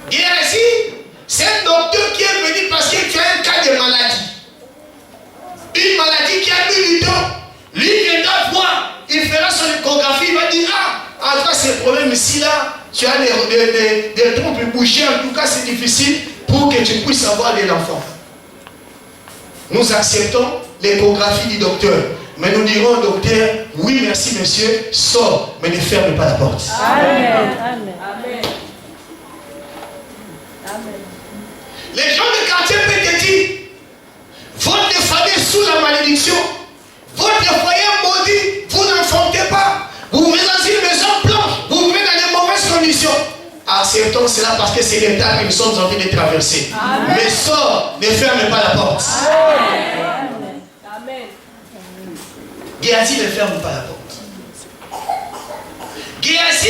Géasi, c'est un docteur qui est venu parce que tu as un cas de maladie. Une maladie qui a mis du temps. Lui viendra voir, il fera son échographie, il va dire, tu as des trompes bouchées, en tout cas c'est difficile pour que tu puisses avoir de l'enfant. Nous acceptons l'échographie du docteur. Mais nous dirons au docteur, oui merci monsieur, sors, mais ne ferme pas la porte. Amen. Amen. Amen. Les gens de quartier peuvent te dire, votre famille est sous la malédiction, votre foyer est maudit, vous n'enfantez pas, vous vivez dans une maison blanche, vous vivez dans de mauvaises conditions. Acceptons cela parce que c'est l'état que nous sommes en train de traverser. Amen. Mais sors, ne ferme pas la porte. Amen. Amen. Géasi ne ferme pas la porte. Géasi,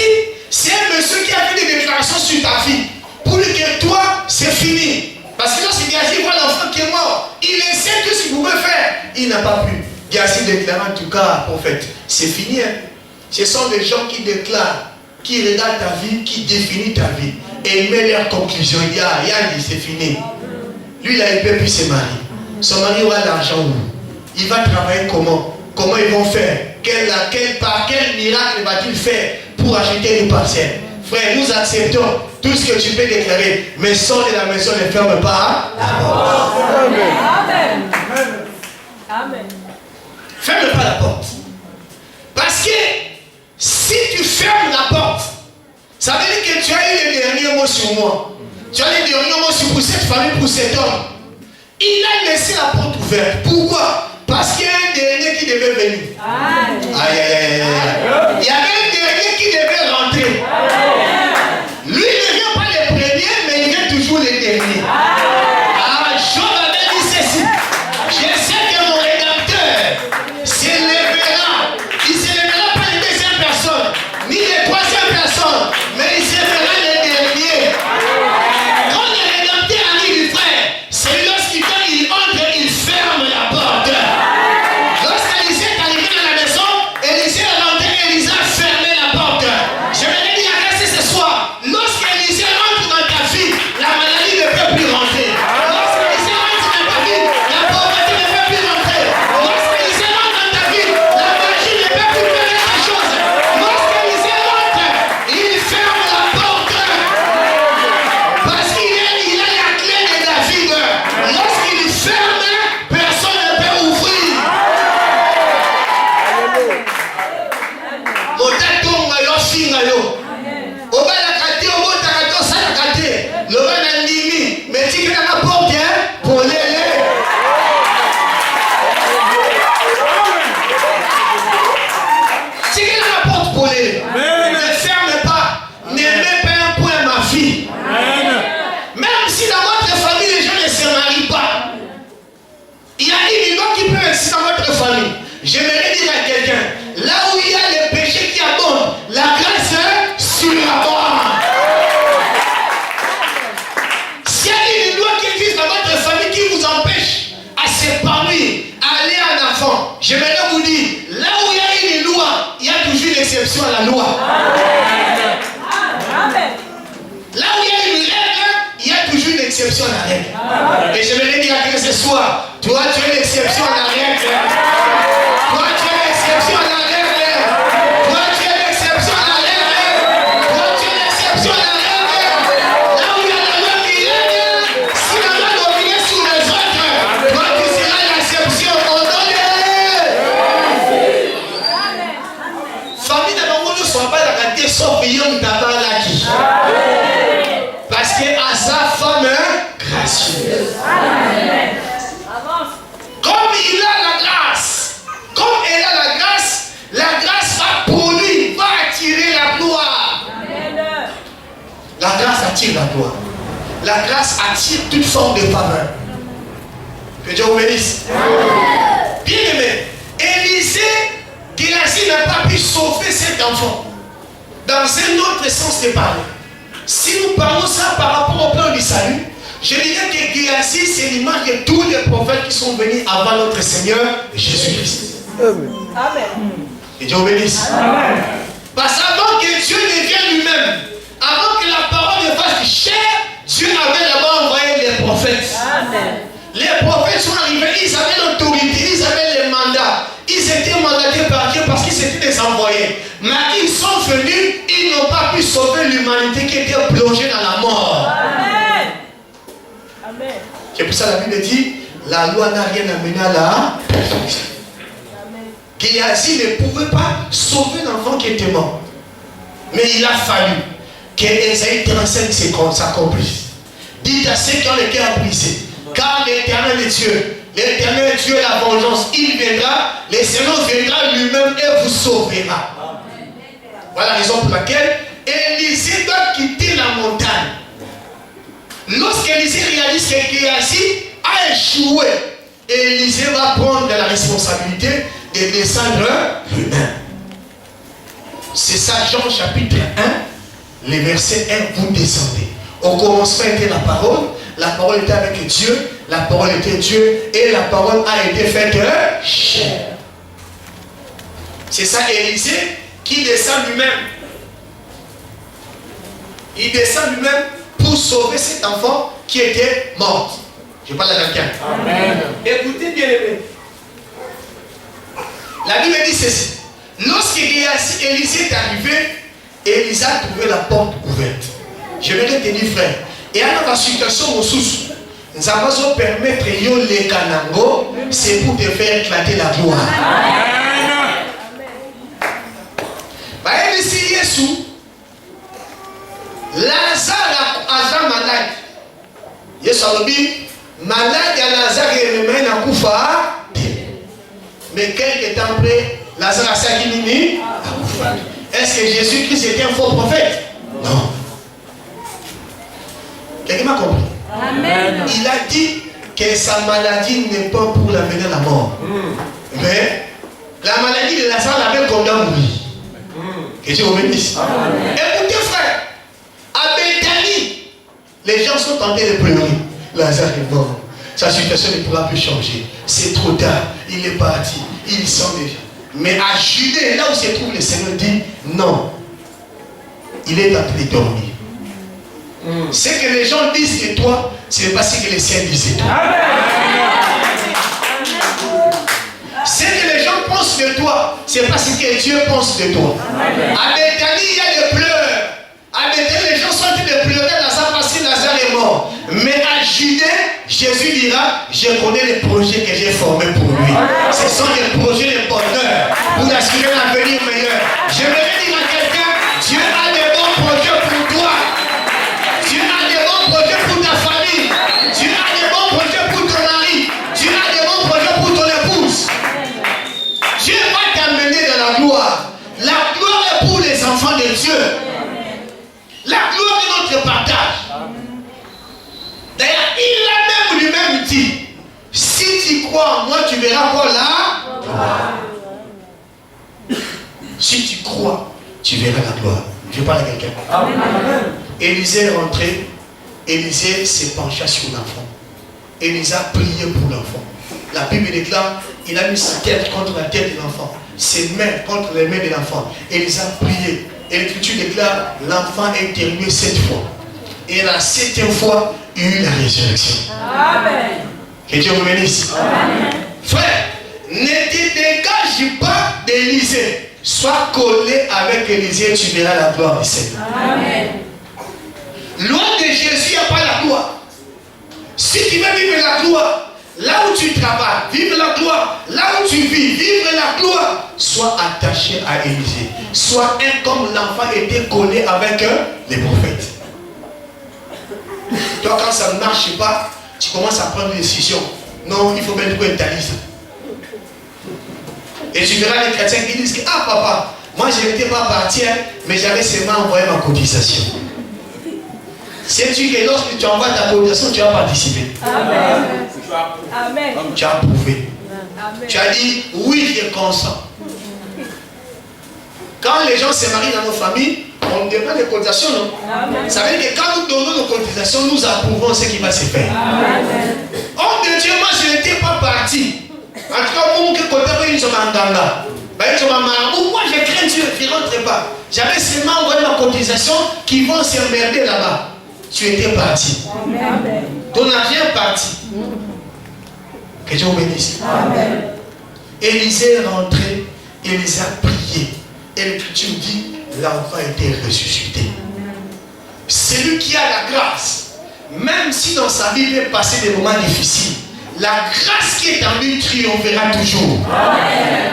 c'est un monsieur qui a fait des déclarations sur ta vie. Pour lui que toi, c'est fini. Parce que lorsque Géasi voit l'enfant qui est mort, il essaie tout ce qu'il pouvait faire. Il n'a pas pu. Géasi déclare en tout cas, prophète, c'est fini. Hein? Ce sont des gens qui déclarent, qui regardent ta vie, qui définissent ta vie. Et ils mettent leur conclusion. Il y a dit, c'est fini. Lui, il a épée puis se marie. Son mari aura l'argent où? Il va travailler comment? Comment ils vont faire? Quel miracle va-t-il faire pour acheter une parcelle? Frère, nous acceptons tout ce que tu peux déclarer, mais sors de la maison, ne ferme pas la porte. Amen. Amen. Ferme pas la porte. Parce que si tu fermes la porte, ça veut dire que tu as eu les derniers mots sur moi. Tu as les derniers mots sur cette famille, pour cet homme. Il a laissé la porte ouverte. Pourquoi? Parce qu'il y a un dernier qui devait venir. Aïe, aïe, aïe, aïe. Il y avait un dernier qui devait rentrer. Lui ne vient pas les premiers, mais il vient toujours les derniers. Job avait dit ceci. Je sais que mon rédempteur s'élèvera. Il ne s'élèvera pas les deuxième personnes, ni les troisième personnes, mais il s'élèvera les derniers. Quand le rédempteur arrive, frère, c'est lorsqu'il entre, il ferme la porte. Lorsqu'Élisée est arrivé dans la maison, Élisée est rentré, Élisée a fermé la porte. Je vais dire à rester ce soir. Lorsqu'Élisée rentre dans ta vie, la maladie ne peut plus rentrer. Lorsqu'Élisée rentre dans ta vie, la pauvreté ne peut plus rentrer. Lorsqu'Élisée rentre dans ta vie, la magie ne peut plus faire quelque chose. Lorsqu'Élisée rentre, il ferme la porte. Parce qu'il a la clé de David. Lorsqu'il ferme, personne ne peut ouvrir. Motatonga yo singa yo. Obala kati obota kato sala kati. Lobana ndimi. Mais tu as la porte pour l'aider. Tu as la porte pour l'aider. Ne ferme pas. Ne mets pas un point à ma fille. Même si dans votre famille les gens ne se marient pas, il y a une loi qui peut exister dans votre famille. J'aimerais dire à quelqu'un, là où il y a les péchés qui abondent, la grâce surabonde. S'il y a une loi qui existe dans votre famille qui vous empêche à s'épanouir, à aller en avant, j'aimerais vous dire, là où il y a une loi, il y a toujours une exception à la loi. Amen. Là où il y a une règle, il y a toujours une exception à la règle. Et j'aimerais dire à quelqu'un ce soir, toi tu es l'exception à la règle. Toi tu es l'exception à la règle. Toi tu es l'exception à la règle. Toi tu es l'exception à la règle. Là où il y a la loi qui règne, si la loi domine sur les autres, toi tu seras l'exception. Famille de Bango ne soit pas la raté sauf Yom Tabalaki. Parce que à sa femme gracieuse. Comme il a la grâce, comme elle a la grâce va pour lui, va attirer la gloire. La grâce attire la gloire. La grâce attire toute forme de faveur. Que Dieu vous bénisse. Bien aimé, Élisée, Géasi n'a pas pu sauver cet enfant. Dans un autre sens de parler. Si nous parlons ça par rapport au plan du salut, je dirais que Géasi, c'est l'image de tous les prophètes qui sont venus avant notre Seigneur Jésus-Christ. Amen. Et Dieu vous bénisse. Amen. Parce qu'avant que Dieu ne vienne lui-même, avant que la parole ne fasse chair, Dieu avait d'abord envoyé les prophètes. Amen. Les prophètes sont arrivés, ils avaient l'autorité, ils avaient les mandats. Ils étaient mandatés par Dieu parce qu'ils étaient des envoyés. Mais ils sont venus, ils n'ont n'ont pas pu sauver l'humanité qui était plongée dans la mort. Amen. Amen. C'est pour ça que la Bible dit, la loi n'a rien amené à la perfection. Géasi ne pouvait pas sauver l'enfant qui était mort. Mais il a fallu que Ésaïe 35 s'accomplisse. Dites à ceux qui ont le cœur brisé, car l'Éternel est Dieu. L'Éternel Dieu est la vengeance. Il viendra, le Seigneur viendra lui-même et vous sauvera. Voilà la raison pour laquelle Élisée doit quitter la montagne. Lorsqu'Élisée réalise que Géasi a échoué, Élisée va prendre la responsabilité de descendre lui-même. C'est ça, Jean chapitre 1, les versets 1, vous descendez. Au commencement était la parole était avec Dieu, la parole était Dieu, et la parole a été faite chair. C'est ça, Élisée qui descend lui-même. Il descend lui-même pour sauver cet enfant qui était mort. Je parle à quelqu'un. Amen. Écoutez bien aimé. La Bible dit ceci. Lorsque Élisée est arrivé, Élisée a trouvé la porte ouverte. Je vais te dire, frère. Et à la situation au sous, nous avons permettre yo les kanango, c'est pour te faire éclater la gloire. Amen. Bah, ici, Yesu, Lazare a malade. Yesu a dit, malade à Lazare et le mène à Koufa. Mais quelques temps après, Lazare a sagini. Est-ce que Jésus-Christ était un faux prophète? Non. Quelqu'un m'a compris? Amen. Il a dit que sa maladie n'est pas pour l'amener à la mort. Mais la maladie de Lazare l'avait condamné à mourir. Que Dieu vous bénisse. Écoutez frère, à Bethanie, les gens sont tentés de pleurer. Lazare est mort. Sa situation ne pourra plus changer. C'est trop tard. Il est parti. Il sent déjà. Mais à Judée, là où se trouve le Seigneur, dit non. Il est en train de dormir. Ce que les gens disent de toi, c'est pas ce que les ciels disent de toi. Ce que les gens pensent de toi, c'est pas ce que Dieu pense de toi. À Bethanie, il y a des pleurs. À Bethanie, les gens sont en train de pleurer Lazare parce que Lazare est mort. Mais à Judée, Jésus dira, je connais les projets que j'ai formés pour lui. Ce sont des projets de bonheur pour assurer un avenir meilleur. Je vais dire à quelqu'un, Dieu a des bons projets pour toi. Dieu a des bons projets pour ta famille. Dieu a des bons projets pour ton mari. Dieu a des bons projets pour ton épouse. Dieu va t'amener dans la gloire. La gloire est pour les enfants de Dieu. La gloire est notre partage. D'ailleurs, il a même lui-même dit, si tu crois en moi, tu verras quoi là? Si tu crois, tu verras la gloire. Je parle à quelqu'un. Élisée est rentré. Élisée s'est penché sur l'enfant. Élisée a prié pour l'enfant. La Bible déclare, il a mis sa tête contre la tête de l'enfant, ses mains contre les mains de l'enfant. Élisée a prié. Et l'Écriture déclare, l'enfant est éternué 7 fois. Et la 7e fois, il y a eu la résurrection. Amen. Que Dieu vous bénisse. Amen. Frère, ne te dégage pas d'Élisée. Sois collé avec Élisée, tu verras la gloire du Seigneur. Amen. Loin de Jésus, il n'y a pas la gloire. Si tu veux vivre la gloire, là où tu travailles, vivre la gloire, là où tu vis, vivre la gloire, sois attaché à Élisée. Sois un comme l'enfant était collé avec les prophètes. Toi, quand ça ne marche pas, tu commences à prendre une décision. Non, il faut mettre un talis. Et tu verras les chrétiens qui disent que, ah papa, moi je n'étais pas parti, mais j'avais seulement envoyé ma cotisation. Sais-tu que lorsque tu envoies ta cotisation, tu as participé? Amen. Amen. Tu as approuvé. Amen. Tu as dit, oui, je consens. Quand les gens se marient dans nos familles, on demande des cotisations, non? Amen. Ça veut dire que quand nous donnons nos cotisations, nous approuvons ce qui va se faire. Amen. Homme de Dieu, moi je n'étais pas parti. En tout cas, moi, je crains Dieu, je ne rentre pas. J'avais seulement envoyé ma cotisation qui vont s'emmerder là-bas. Tu étais parti. Amen. Ton argent est parti. Que Dieu vous bénisse. Amen. Élisée est rentré, Élisée a prié. Et l'Écriture dit, l'enfant était ressuscité. Celui qui a la grâce, même si dans sa vie il peut passer des moments difficiles, la grâce qui est en lui triomphera toujours. Amen.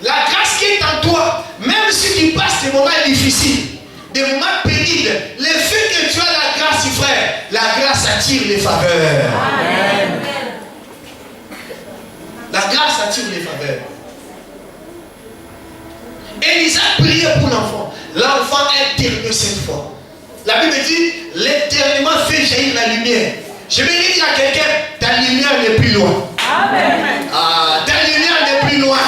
La grâce qui est en toi, même si tu passes des moments difficiles, des moments pénibles, le fait que tu as la grâce, frère, la grâce attire les faveurs. Amen. La grâce attire les faveurs. Élisa priait pour l'enfant. L'enfant est éternel cette fois. La Bible dit, l'éternellement fait jaillir la lumière. Je vais dire à quelqu'un, ta lumière n'est plus loin. Amen. Ah, ta lumière n'est plus loin.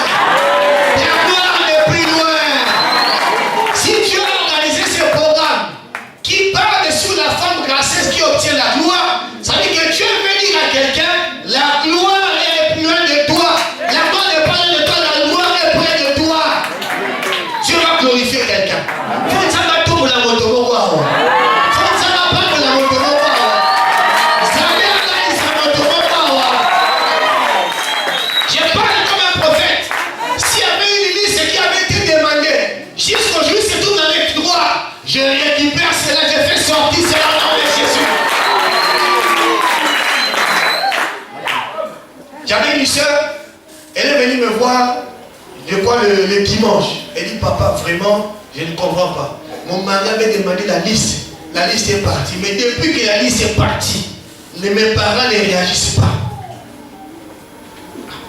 Ta gloire n'est plus loin. Si Dieu a organisé ce programme qui parle sur la femme gracieuse qui obtient la gloire, ça veut dire que Dieu veut dire à quelqu'un, la gloire est plus loin de toi. La gloire n'est pas loin de toi, la gloire est près de toi. Dieu va glorifier quelqu'un. Ça va tout pour la moto. Je récupère cela, je fais sortir cela dans le nom de Jésus. J'avais une soeur, elle est venue me voir, je crois le dimanche. Elle dit, papa, vraiment, je ne comprends pas. Mon mari avait demandé la liste. La liste est partie. Mais depuis que la liste est partie, mes parents ne réagissent pas.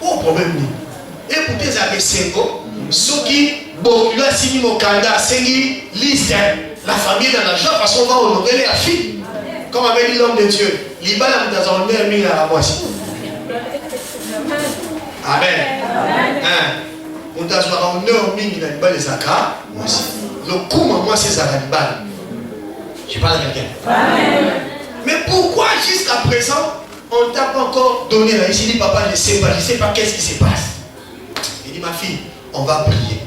Oh, problème. Et pour tes amis, c'est beau. Ceux qui, bon, lui a signé mon candidat, c'est une liste. La famille dans la joie parce qu'on va honorer la fille. Comme avait dit l'homme de Dieu. L'Iba l'a mis dans un honneur mis à la moitié. Amen. On t'a joué un honneur mis à l'Iba les Akra. Moi aussi. Le coup, moi, c'est Zaraniba. Je parle à quelqu'un. Mais pourquoi jusqu'à présent, on ne t'a pas encore donné la liste? Il dit, papa, je ne sais pas qu'est-ce qui se passe. Il dit, ma fille, on va prier.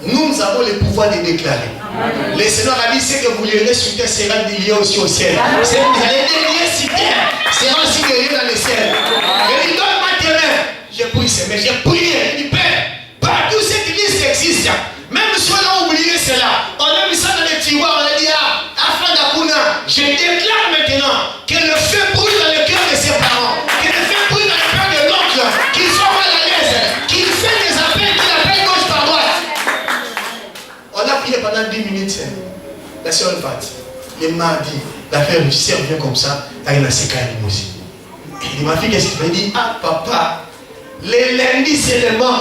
Nous avons le pouvoir de déclarer. Amen. Le Seigneur a dit, ce que vous lirez sur terre sera délié aussi au ciel. Ce que vous allez délier sur terre sera aussi délié dans le ciel. Je lui donne ma terre. J'ai pris mais j'ai prié. Il dit, Père, partout cette liste existe. Même si on a oublié cela, on a mis ça dans les tiroirs, on a dit, afin d'Akuna, je déclare maintenant que le feu brûle dans le cœur de ses parents, que le feu brûle dans le cœur de l'oncle, qu'ils soient mal à l'aise, qu'il fait des appels, qu'il appelle gauche par droite. On a prié pendant 10 minutes. La sœur est partie. Le mardi, l'affaire du cerf vient comme ça. Là, il a ses cannes aussi. Il dit, ma fille, qu'est-ce qu'il fait? Il dit, ah papa, les lundis seulement,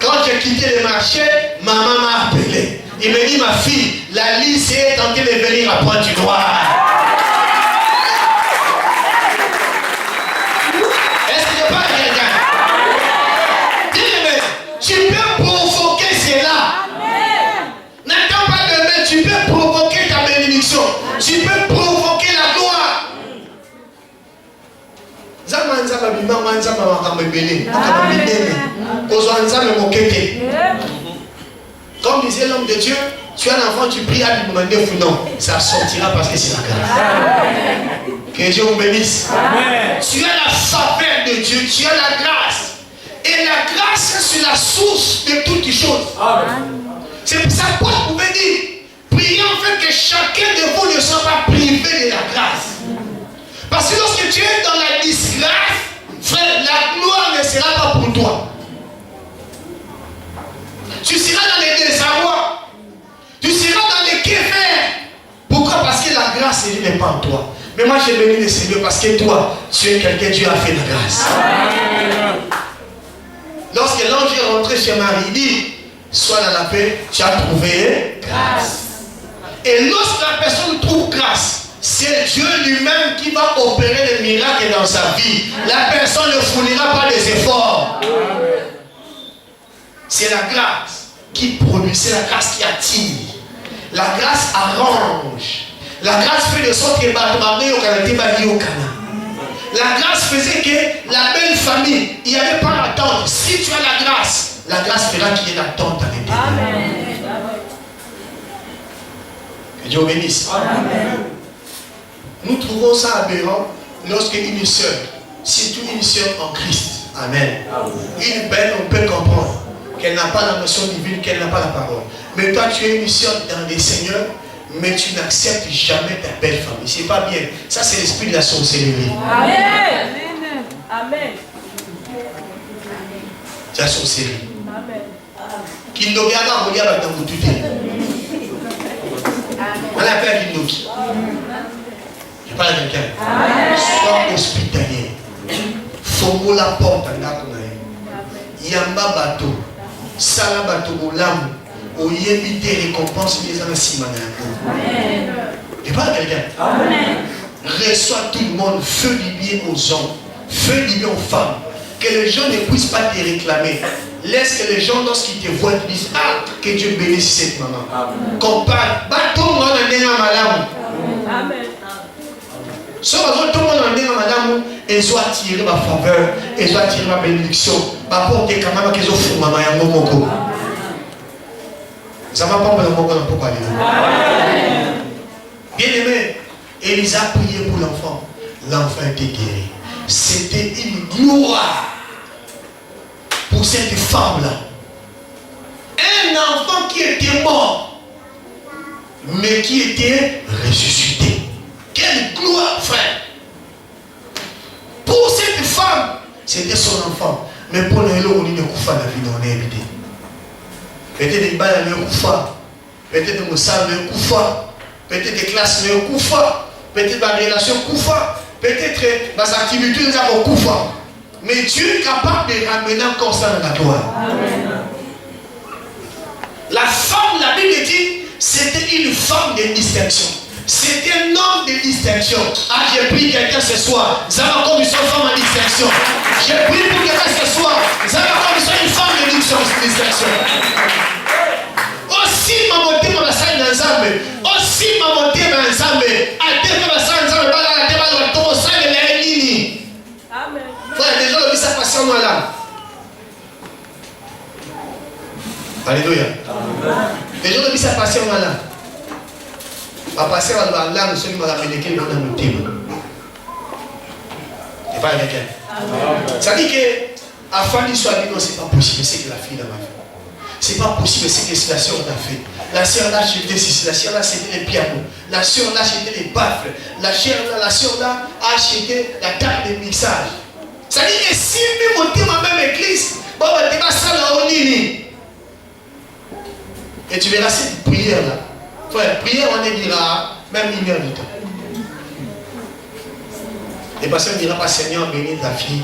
quand j'ai quitté le marché, maman m'a appelé. Il me dit, ma fille, la liste est en train de venir à Pointe-du-Noir. Est-ce que je parle à quelqu'un? Dis-le, tu peux provoquer cela. N'attends pas demain, tu peux provoquer ta bénédiction. Tu peux provoquer la gloire. Comme disait l'homme de Dieu, tu as un enfant, tu pries à lui demander ou non. Ça sortira parce que c'est la grâce. Que Dieu vous bénisse. Amen. Tu as la faveur de Dieu, tu as la grâce. Et la grâce, c'est la source de toutes les choses. Amen. C'est pour ça que Paul pouvait dire, priez en fait que chacun de vous ne soit pas privé de la grâce. Parce que lorsque tu es dans la disgrâce, frère, la gloire ne sera pas pour toi. Tu seras dans les désarrois. Tu seras dans les quais faire. Pourquoi? Parce que la grâce n'est pas en toi. Mais moi j'ai béni le Seigneur parce que toi, tu es quelqu'un, Dieu a fait la grâce. Amen. Lorsque l'ange est rentré chez Marie, il dit, sois dans la paix, tu as trouvé grâce. Et lorsque la personne trouve grâce, c'est Dieu lui-même qui va opérer les miracles dans sa vie. La personne ne fournira pas des efforts. C'est la grâce qui produit, c'est la grâce qui attire. La grâce arrange. La grâce fait de sorte que la grâce faisait que la belle famille, il n'y avait pas d'attente. Si tu as la grâce fera qu'il y ait l'attente à l'intérieur. Que Dieu bénisse. Amen. Nous trouvons ça aberrant lorsque une sœur, surtout une sœur en Christ, Amen. Une belle, on peut comprendre qu'elle n'a pas la notion divine, qu'elle n'a pas la parole. Mais toi, tu es une sœur dans les seigneurs, mais tu n'acceptes jamais ta belle famille. C'est pas bien. Ça, c'est l'esprit de la sorcellerie. Amen. Amen. C'est la sorcellerie. Amen. Kindogaga, regarde dans vous tout. On l'appelle Kindoki. Je parle à quelqu'un. Sois hospitalier. Faut la porte en Nakonaï. Yamba bateau. Sala bateau Olam. Oyebi des récompenses les ans Simana. Je parle à quelqu'un. Reçois tout le monde. Feu du bien aux hommes. Feu du bien aux femmes. Que les gens ne puissent pas te réclamer. Laisse que les gens, lorsqu'ils te voient, te disent ah, que Dieu bénisse cette maman. Qu'on parle. Bateau, moi, on a malam. Amen. Ce tout le monde en est madame, et soit attiré ma faveur, et soit attiré ma bénédiction. Ma porte est quand même qu'ils ont fait maman et mon ça va pas me demander pourquoi aller. Bien aimé, Élisa a prié pour l'enfant. L'enfant était guéri. C'était une gloire pour cette femme-là. Un enfant qui était mort, mais qui était ressuscité. Quelle gloire, frère! Pour cette femme, c'était son enfant. Mais pour nous, on ne koufa la vie, on est habité. Peut-être des balles, on koufa. Peut-être des salles, on koufa. Peut-être des classes, on koufa. Peut-être des relations, koufa. Peut-être des activités, on koufa. Mais Dieu est capable de ramener encore ça dans la gloire. La femme, la Bible dit, c'était une femme de distinction. C'était un homme de distinction. Ah, j'ai pris quelqu'un ce soir. Ça va comme une femme en distinction. J'ai pris pour quelqu'un ce soir. Ça va comme une femme de distinction. Aussi, ma montée, ma salle dans Zambé. Aussi, ma montée, ma Zambé. A terre, ma salle dans Zambé. La terre, ma tomo, salle de la Nini. Amen. Frère, les gens ont vu ça passer en moi là. Alléluia. Les gens ont vu ça passer en moi là. À passer à la nous sommes à la médecine dans le team. Et pas avec elle. Ça dit que à fin du soir, non, c'est pas possible, c'est que la fille dans ma vie. C'est pas possible, c'est que la sœur a fait. La sœur là, c'était ceci, la sœur là, c'était les pianos. La sœur là, c'était les baffles. La sœur là, a acheté la table de mixage. Ça dit que si nous montons ma même église, bon, tu vas ça là au Nini. Et tu verras cette prière là. Frère, prière, on dira même 1 heure de temps. Et parce qu'on ne dira pas Seigneur, bénis ta fille,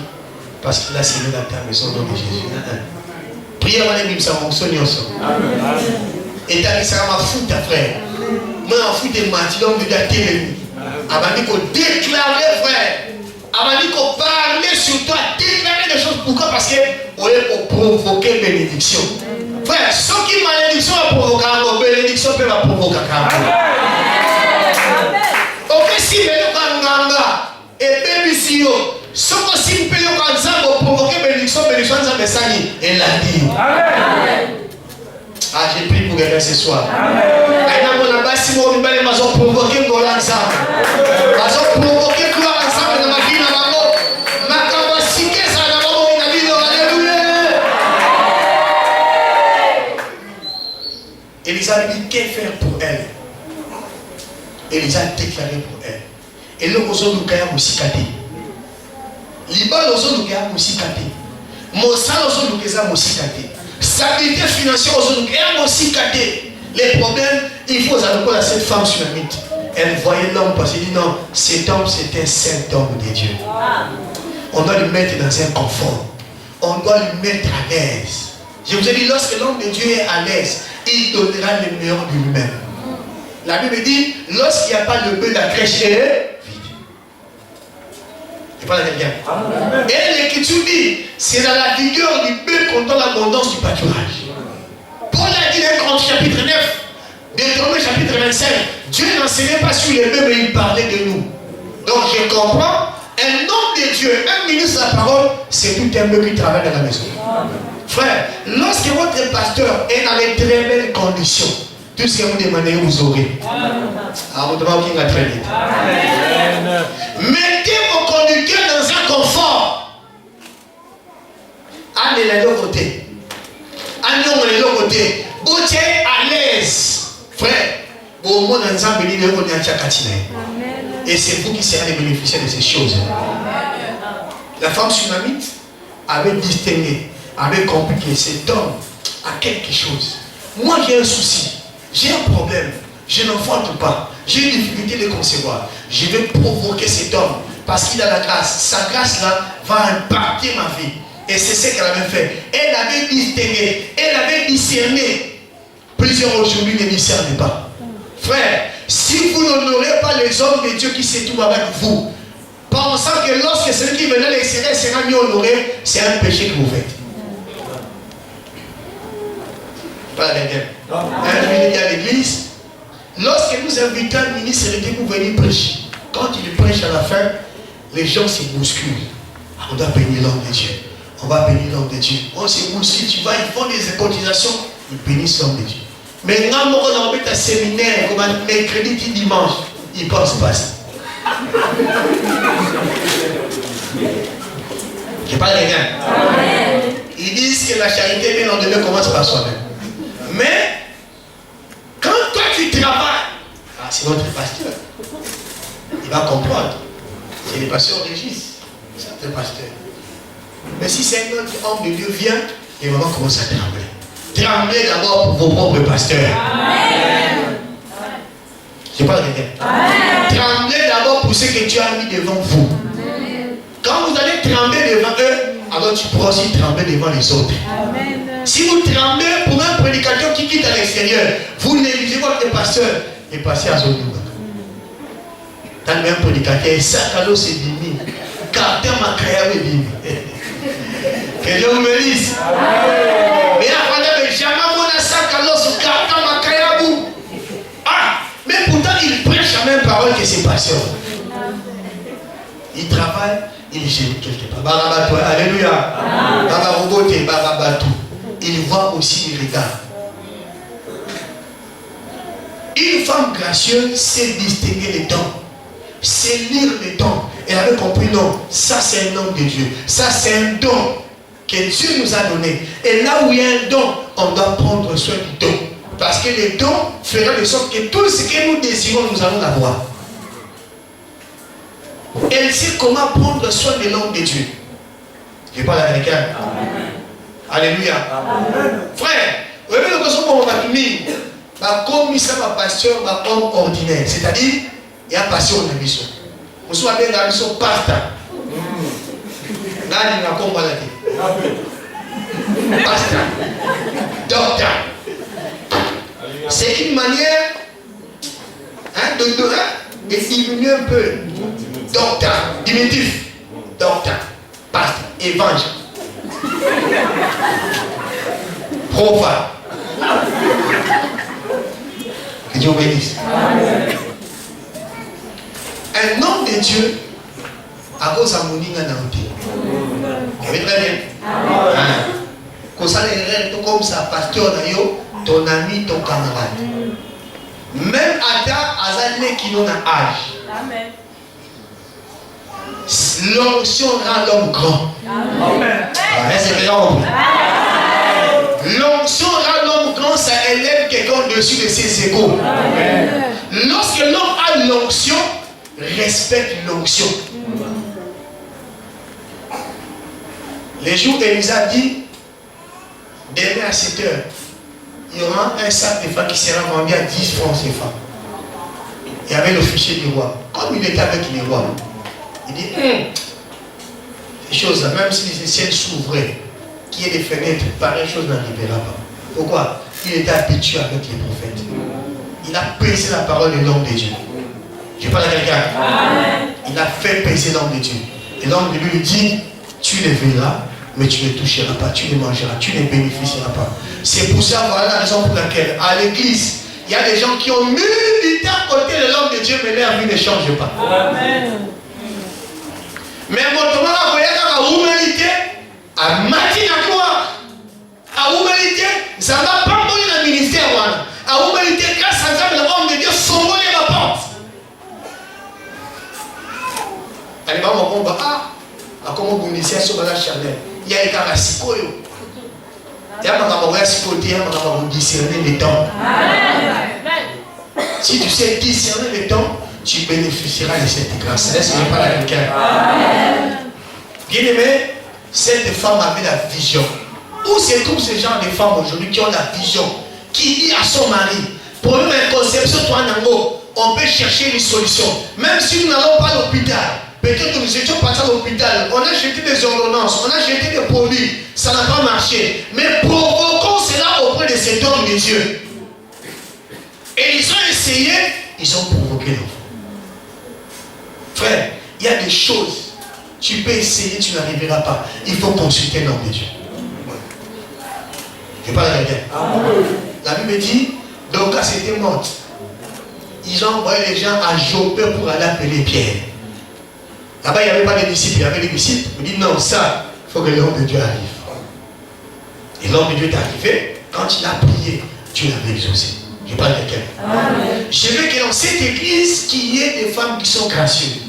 parce qu'il a signé dans ta maison au nom de Jésus. Prière, on dira ça, on sonne ensemble. Et t'as dit ça m'a foutu, frère. Moi, en fout des martyrs de la télé. Avant dit qu'on déclarait, frère. Avant dit qu'on parlait sur toi, déclarer des choses. Pourquoi? Parce qu'on est pour provoquer bénédiction. Frère, ce qui malédiction va provoquer, bénédiction peut la provoquer. Ok, si Nganga et Baby Sio, ce que si Pélo Kanza va provoquer bénédiction, ça me sani et l'a dit. Ah, j'ai prié pour quelqu'un ce soir. Et là, on a bâti mon numéro, ils m'ont provoqué pour l'ensemble. Ils m'ont provoqué pour l'ensemble dans ma vie, dans ma mort. Ma capacité, ça n'a pas mon avis, alléluia. Élisa a dit, que faire pour elle? Élisa a déclaré pour elle. Et là, nous avons aussi caté. Liban, nous avons aussi caté. Mossa, nous avons aussi caté. Stabilité financière, nous avons aussi caté. Les problèmes, il faut s'adapter à cette femme sunamite. Elle voyait l'homme parce qu'elle dit non, cet homme, c'est un saint homme de Dieu. On doit le mettre dans un confort. On doit le mettre à l'aise. Je vous ai dit, lorsque l'homme de Dieu est à l'aise, il donnera le meilleur de lui-même. La Bible dit, lorsqu'il n'y a pas le bœuf, la crèche est vide. Je parle à quelqu'un. Et l'Écriture dit, c'est dans la vigueur du bœuf qu'on donne l'abondance du pâturage. Paul a dit dans chapitre 9, Deutéronome chapitre 25, Dieu n'enseignait pas sur les bœufs, mais il parlait de nous. Donc je comprends, un homme de Dieu, un ministre de la parole, c'est tout un bœuf qui travaille dans la maison. Frère, lorsque votre pasteur est dans les très belles conditions, tout ce que vous demandez, vous aurez. Alors, vous devez vous très vite. Mettez vos conducteurs dans un confort. Allez de l'autre côté. Allez de l'autre côté. Vous êtes à l'aise. Et c'est vous qui serez les bénéficiaires de ces choses. La femme sunamite avait distingué, avait compris que cet homme a quelque chose. Moi j'ai un souci, j'ai un problème, je n'enfante pas, j'ai une difficulté de concevoir. Je vais provoquer cet homme parce qu'il a la grâce. Sa grâce là va impacter ma vie. Et c'est ce qu'elle avait fait. Elle avait distingué, elle avait discerné. Plusieurs aujourd'hui ne discernent pas. Frère, si vous n'honorez pas les hommes de Dieu qui se trouvent avec vous, pensant que lorsque celui qui venait à l'extérieur sera mieux honoré, c'est un péché que vous faites. Pas la dernière. Un jour, il dit à l'église, lorsque nous invitons un ministre pour venir prêcher, quand il prêche à la fin, les gens se bousculent. On doit bénir l'homme de Dieu. On va bénir l'homme de Dieu. On se bouscule, tu vois, ils font des cotisations, ils bénissent l'homme de Dieu. Mais quand on met un séminaire, comme un mercredi, dimanche, ils ne pensent pas ça. Je parle des gars. Ils disent que la charité, bien entendu, commence par soi-même. Mais, quand toi tu travailles, c'est notre pasteur. Il va comprendre. C'est le pasteur Régis. C'est notre pasteur. Mais si c'est un autre homme de Dieu vient, les mamans commencent à trembler. Tremblez d'abord pour vos propres pasteurs. Amen. Je parle de quelqu'un. Tremblez d'abord pour ce que Dieu a mis devant vous. Amen. Quand vous allez trembler devant eux, alors tu pourras aussi trembler devant les autres. Amen. Si vous tremblez pour un prédicateur qui quitte à l'extérieur, vous négligez votre pasteur et passez à son niveau. Dans le même prédicateur, ça, alors c'est dimi. Car ma créa est dimi. Que Dieu vous bénisse. Mais après, jamais mon sac alors sur carton ma créa. Ah, mais pourtant il prêche la même parole que ses pasteurs. Il travaille, il gère quelque part. Barabatou, alléluia. Barabobote, barabatou. Il voit aussi les regards. Une femme gracieuse sait distinguer les dons, sait lire les dons. Elle avait compris, non, ça c'est un nom de Dieu. Ça c'est un don que Dieu nous a donné. Et là où il y a un don, on doit prendre soin du don. Parce que les dons feront de sorte que tout ce que nous désirons, nous allons l'avoir. Elle sait comment prendre soin de l'homme de Dieu. Je parle à quelqu'un. Alléluia. Amen. Frère, vous voyez que ce qu'on va tenir, comme ça, ma pasteur, ma homme ordinaire. C'est-à-dire, il y a pasteur dans la mission. Vous savez, dans la mission, pasteur. Là, il y a comme maladie. Pasteur. Docteur. C'est une manière de diminuer un peu. Docteur. Diminutif. Docteur. Pasteur. Évangile. Profane. Que Dieu bénisse. Un homme de Dieu, à cause de mon inga naoté. Vous savez très bien. Quand ça les comme ça, pasteur d'ailleurs, ton ami, ton camarade. Même Ada, Azalé qui n'ont un âge. Amen. L'onction rend l'homme grand. Amen. C'est grand. L'onction rend l'homme grand, ça élève quelqu'un au-dessus de ses égaux. Amen. Lorsque l'homme a l'onction, respecte l'onction. Les jours où Elisa dit, demain à 7 heures, il y aura un sac de femmes qui sera vendu à 10 francs CFA. Il y avait l'officier du roi. Comme il était avec les rois, il dit, ces choses-là, même si les ciels s'ouvraient, qu'il y ait des fenêtres, pareille chose n'arrivera pas. Pourquoi? Il était habitué avec les prophètes. Il a pesé la parole de l'homme de Dieu. Je parle à quelqu'un. Il a fait peser l'homme de Dieu. Et l'homme de Dieu lui dit, tu les verras, mais tu ne toucheras pas, tu ne mangeras, tu ne bénéficieras pas. C'est pour ça, voilà la raison pour laquelle, à l'église, il y a des gens qui ont milité à côté de l'homme de Dieu, mais leur vie ne change pas. Amen. Mais maintenant, vous voyez qu'à l'humanité, à matin à quoi? À l'humanité, ça ne va pas mourir dans le ministère. À l'humanité, grâce à ça, l'homme de Dieu s'envole la porte. Allez, maman, on va, comment vous ministère sur la Chanel. Il y a des cas à Sikoyo. Il y a des cas à Sikoyo, il y a des cas à discerner les temps. Si tu sais discerner le temps, tu bénéficieras de cette grâce. Est-ce que je parle à quelqu'un? Bien aimé, cette femme avait la vision. Où se trouvent ces gens de femmes aujourd'hui qui ont la vision, qui dit à son mari, pour une conception, toi, Nango, on peut chercher une solution. Même si nous n'allons pas à l'hôpital, peut-être que nous étions partis à l'hôpital, on a jeté des ordonnances, on a jeté des produits, ça n'a pas marché. Mais provoquons cela auprès de cet homme de Dieu. Et ils ont essayé, ils ont provoqué l'enfant. Frère, il y a des choses, tu peux essayer, tu n'arriveras pas. Il faut consulter l'homme de Dieu. Je parle à quelqu'un. La Bible dit, donc quand c'était morte, ils ont envoyé les gens à Joppe pour aller appeler Pierre. Là-bas, il n'y avait pas de disciples, il y avait des disciples. Il dit non, ça, il faut que l'homme de Dieu arrive. Et l'homme de Dieu est arrivé, quand il a prié, Dieu l'avait exaucé. Je parle à quelqu'un. Je veux que dans cette église, qu'il y ait des femmes qui sont gracieuses,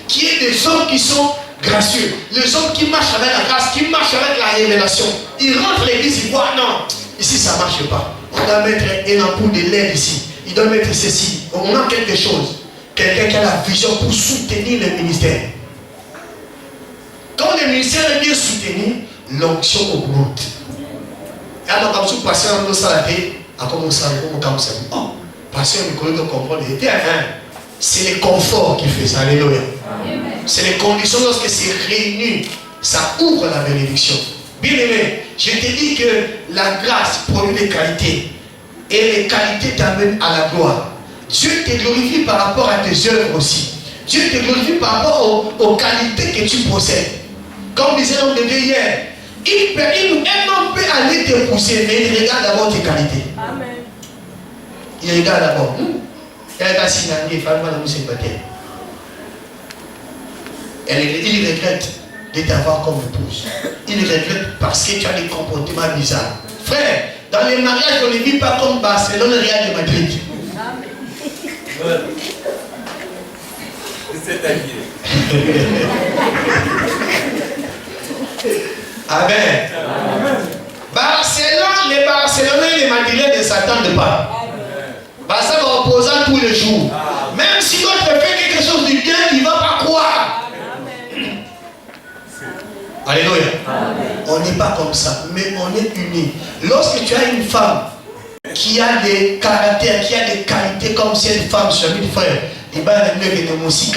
qu'il y ait des hommes qui sont gracieux, les hommes qui marchent avec la grâce, qui marchent avec la révélation. Ils rentrent à l'église, ils voient, non, ici ça ne marche pas. On doit mettre une ampoule de lait ici. Il doit mettre ceci. On a quelque chose. Quelqu'un qui a la vision pour soutenir le ministère. Quand le ministère est bien soutenu, l'onction augmente. Et alors, comme si le pasteur nous salaté, a commencé à nous commencer. Oh, pasteur, nous connaissons comprendre. C'est le confort qui fait ça. Alléluia. C'est les conditions lorsque c'est réuni, ça ouvre la bénédiction. Bien aimé, je te dis que la grâce produit des qualités. Et les qualités t'amènent à la gloire. Dieu te glorifie par rapport à tes œuvres aussi. Dieu te glorifie par rapport aux qualités que tu possèdes. Comme disait l'homme de Dieu hier, un homme peut aller te pousser, mais il regarde d'abord tes qualités. Amen. Il regarde d'abord. Il regarde si il regrette de t'avoir comme épouse. Il regrette parce que tu as des comportements bizarres. Frère, dans les mariages, on ne vit pas comme Barcelone, Real de Madrid. Amen. Barcelone, les Barcelonais et les Madrilènes ne s'attendent pas. Ça va reposant tous les jours. Même si l'autre fait quelque chose de bien, il ne va pas croire. Alléluia. On n'est pas comme ça, mais on est unis. Lorsque tu as une femme qui a des caractères, qui a des qualités comme cette femme, je dis frère, il va y avoir musique.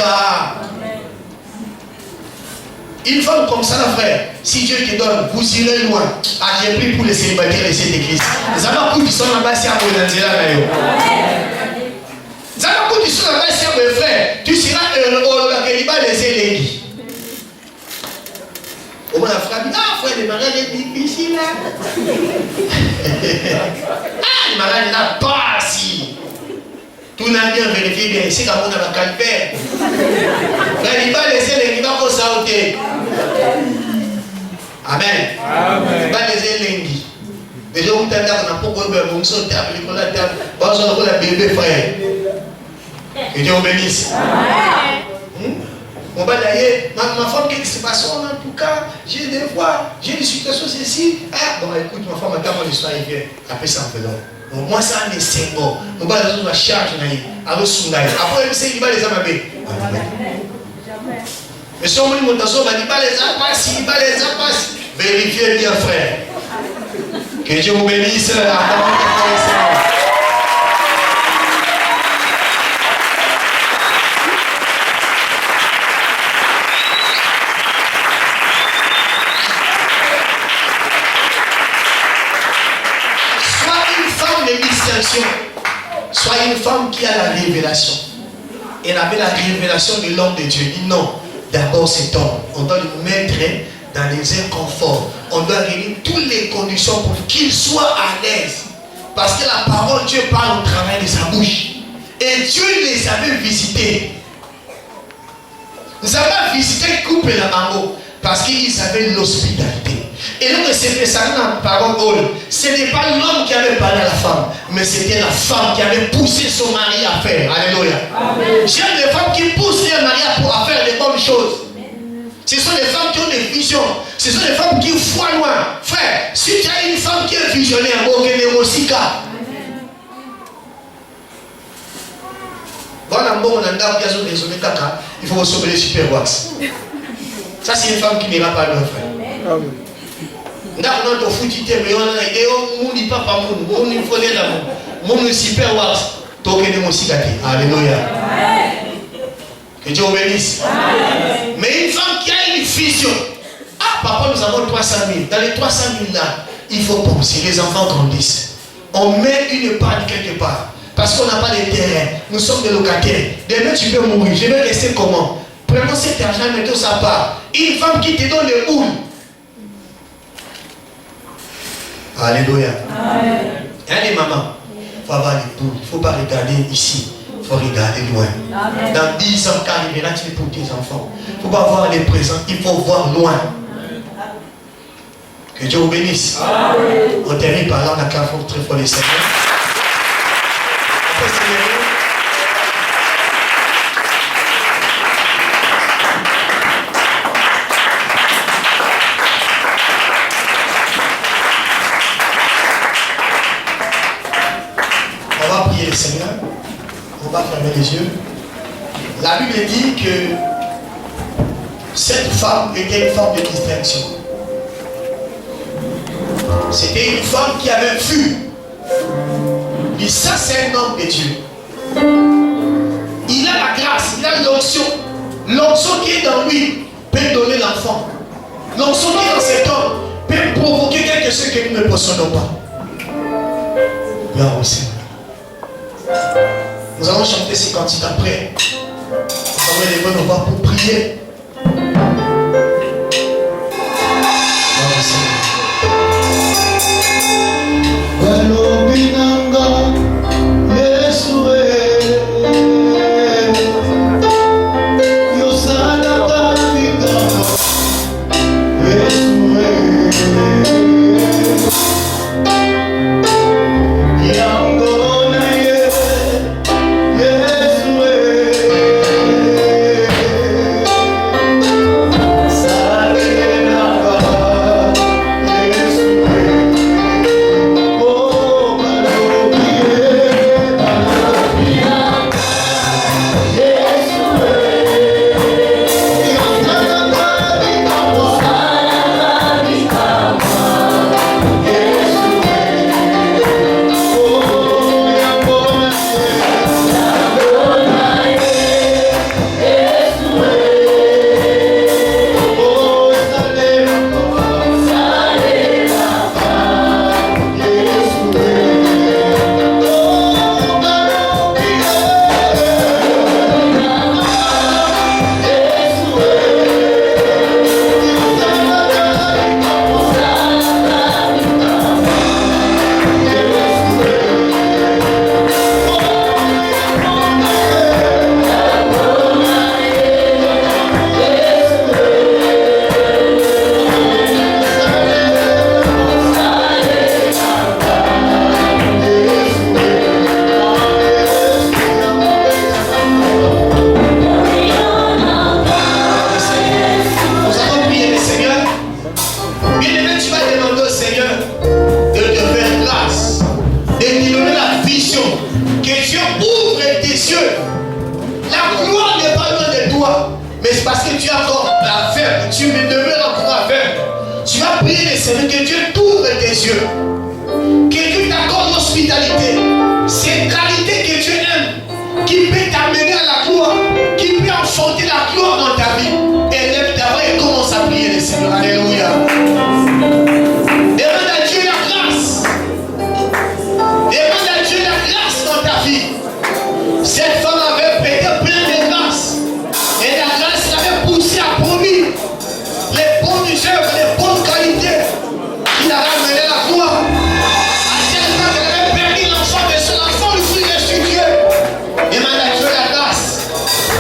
Une femme comme ça, là, frère, si Dieu te donne, vous irez loin. Ah, j'ai pris pour les célibataires de cette église. Les amants qui sont là-bas, c'est à Bonanzela. Les amants qui sont là-bas, c'est à mon frère. Tu seras au Kaliba les élégues. Au moins, la frère dit, ah, frère, les mariages est difficile, là. Ah, les mariages là, pas si. Tout n'a bien vérifié bien. C'est comme on a la calpère. Frère, il va laisser les qui vont sauter. Amen. Il va laisser les qui. Déjà, on t'a dit qu'on n'a pas besoin de sauter avec l'école à terre. On va la bébé, frère. Que Dieu vous bénisse. On va d'ailleurs, ma femme, qu'est-ce qui se passe? En tout cas, j'ai des fois, j'ai des situations ceci. Ah, bon, écoute, ma femme, attends, moi, je suis arrivé. Après, ça en fait donc. Moi, ça en est 5 mots. On va les autres charge. Après, il va les amaber. Mais si on me dit, mon tasson, il va les apasser, il va les apasser. Vérifiez bien, frère. Que Dieu vous bénisse. Sois une femme qui a la révélation. Elle avait la révélation de l'homme de Dieu. Il dit non, d'abord cet homme, on doit le mettre dans les inconforts. On doit réunir toutes les conditions pour qu'il soit à l'aise. Parce que la parole de Dieu parle au travail de sa bouche. Et Dieu les avait visités. Nous avons visité couple la mango parce qu'ils avaient l'hospitalité. Et donc, c'était ça dans la parole. Ce n'est pas l'homme qui avait parlé à la femme, mais c'était la femme qui avait poussé son mari à faire. Alléluia. J'aime les femmes qui poussent leur mari à faire des bonnes choses. Ce sont les femmes qui ont des visions. Ce sont les femmes qui voient loin. Frère, si tu as une femme qui est visionnaire, Voilà, bon, il faut recevoir les super wax. Ça, c'est une femme qui n'ira pas leur frère. D'accord, on fout du thème, mais on dit pas par mon, on faut aller là, mon super wax, toqué de mon cicatrice. Alléluia. Que Dieu bénisse. Mais une femme qui a une vision. Ah, papa, nous avons 300 000. Dans les 300 000 là, il faut penser, les enfants grandissent. On met une part quelque part. Parce qu'on n'a pas de terrain. Nous sommes des locataires. Demain, tu peux mourir. Je vais rester comment? Prenons cet argent, mettons sa part. Une femme qui te donne les boules. Alléluia. Allez, maman. Il faut avoir les boules. Il ne faut pas regarder ici. Il faut regarder loin. Amen. Dans 10 ans, quand arrivera, tu es pour tes enfants. Il ne faut pas voir les présents. Il faut voir loin. Que Dieu vous bénisse. Amen. On termine par là, on a qu'à faire très fort les Seigneurs. On va prier le Seigneur. On va fermer les yeux. La Bible dit que cette femme était une femme de distinction. C'était une femme qui avait vu. Et ça, c'est un homme de Dieu. Il a la grâce, il a l'onction. L'onction qui est dans lui peut donner l'enfant. L'onction qui est dans cet homme peut provoquer quelque chose que nous ne possédons pas. Gloire au Seigneur. Nous allons chanter ces cantiques après. Nous allons élever nos voix pour prier. Gloire au Seigneur.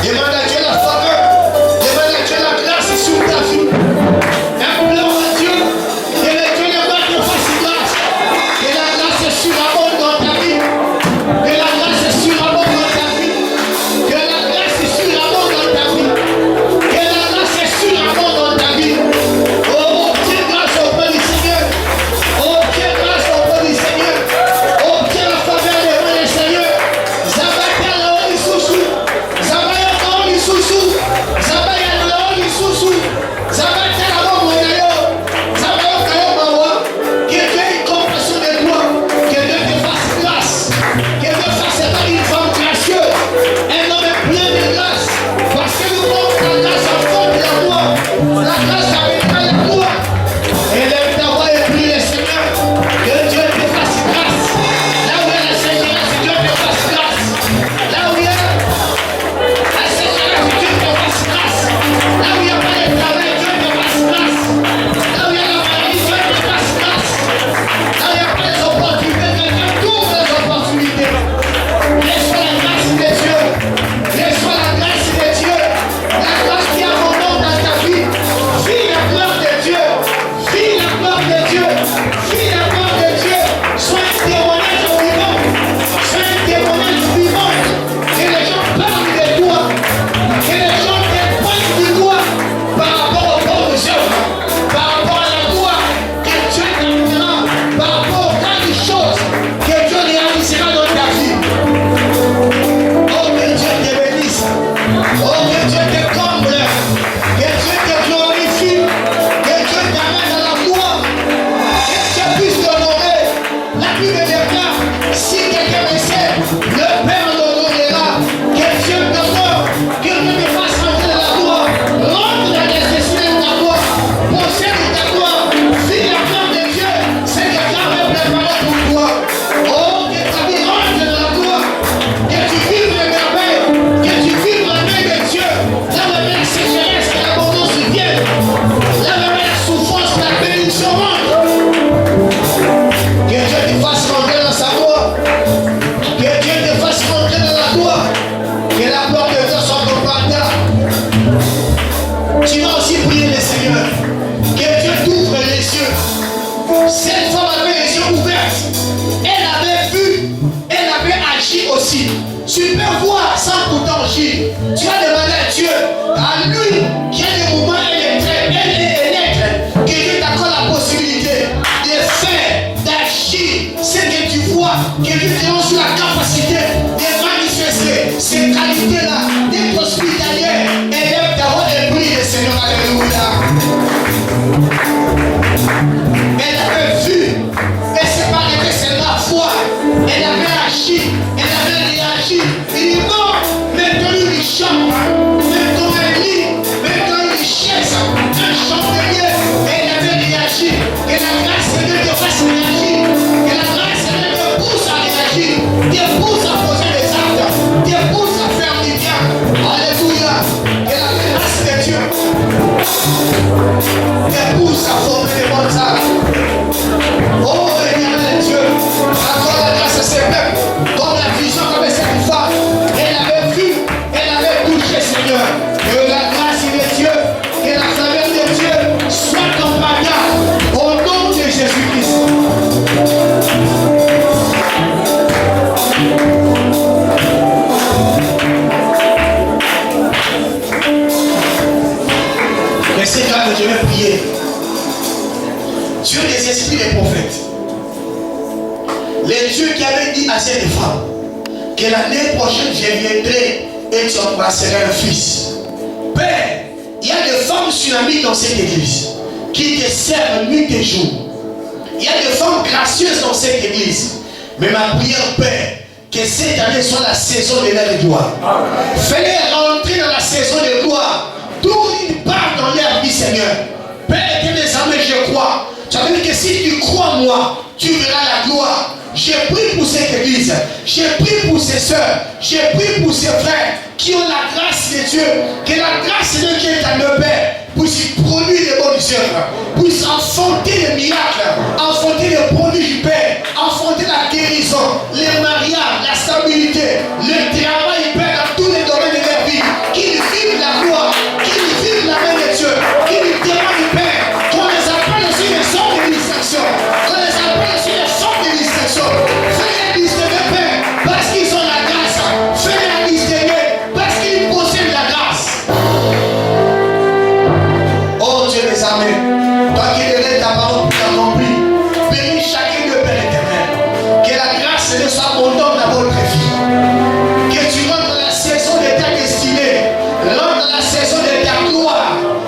Demande à Dieu la faveur. Demande à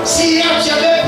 Si hier tu avais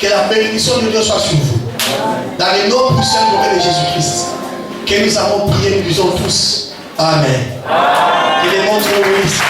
Que la bénédiction de Dieu soit sur vous. Dans les noms puissants de Jésus-Christ. Que nous avons prié, nous disons tous. Amen. Que les mondes nous bénissent.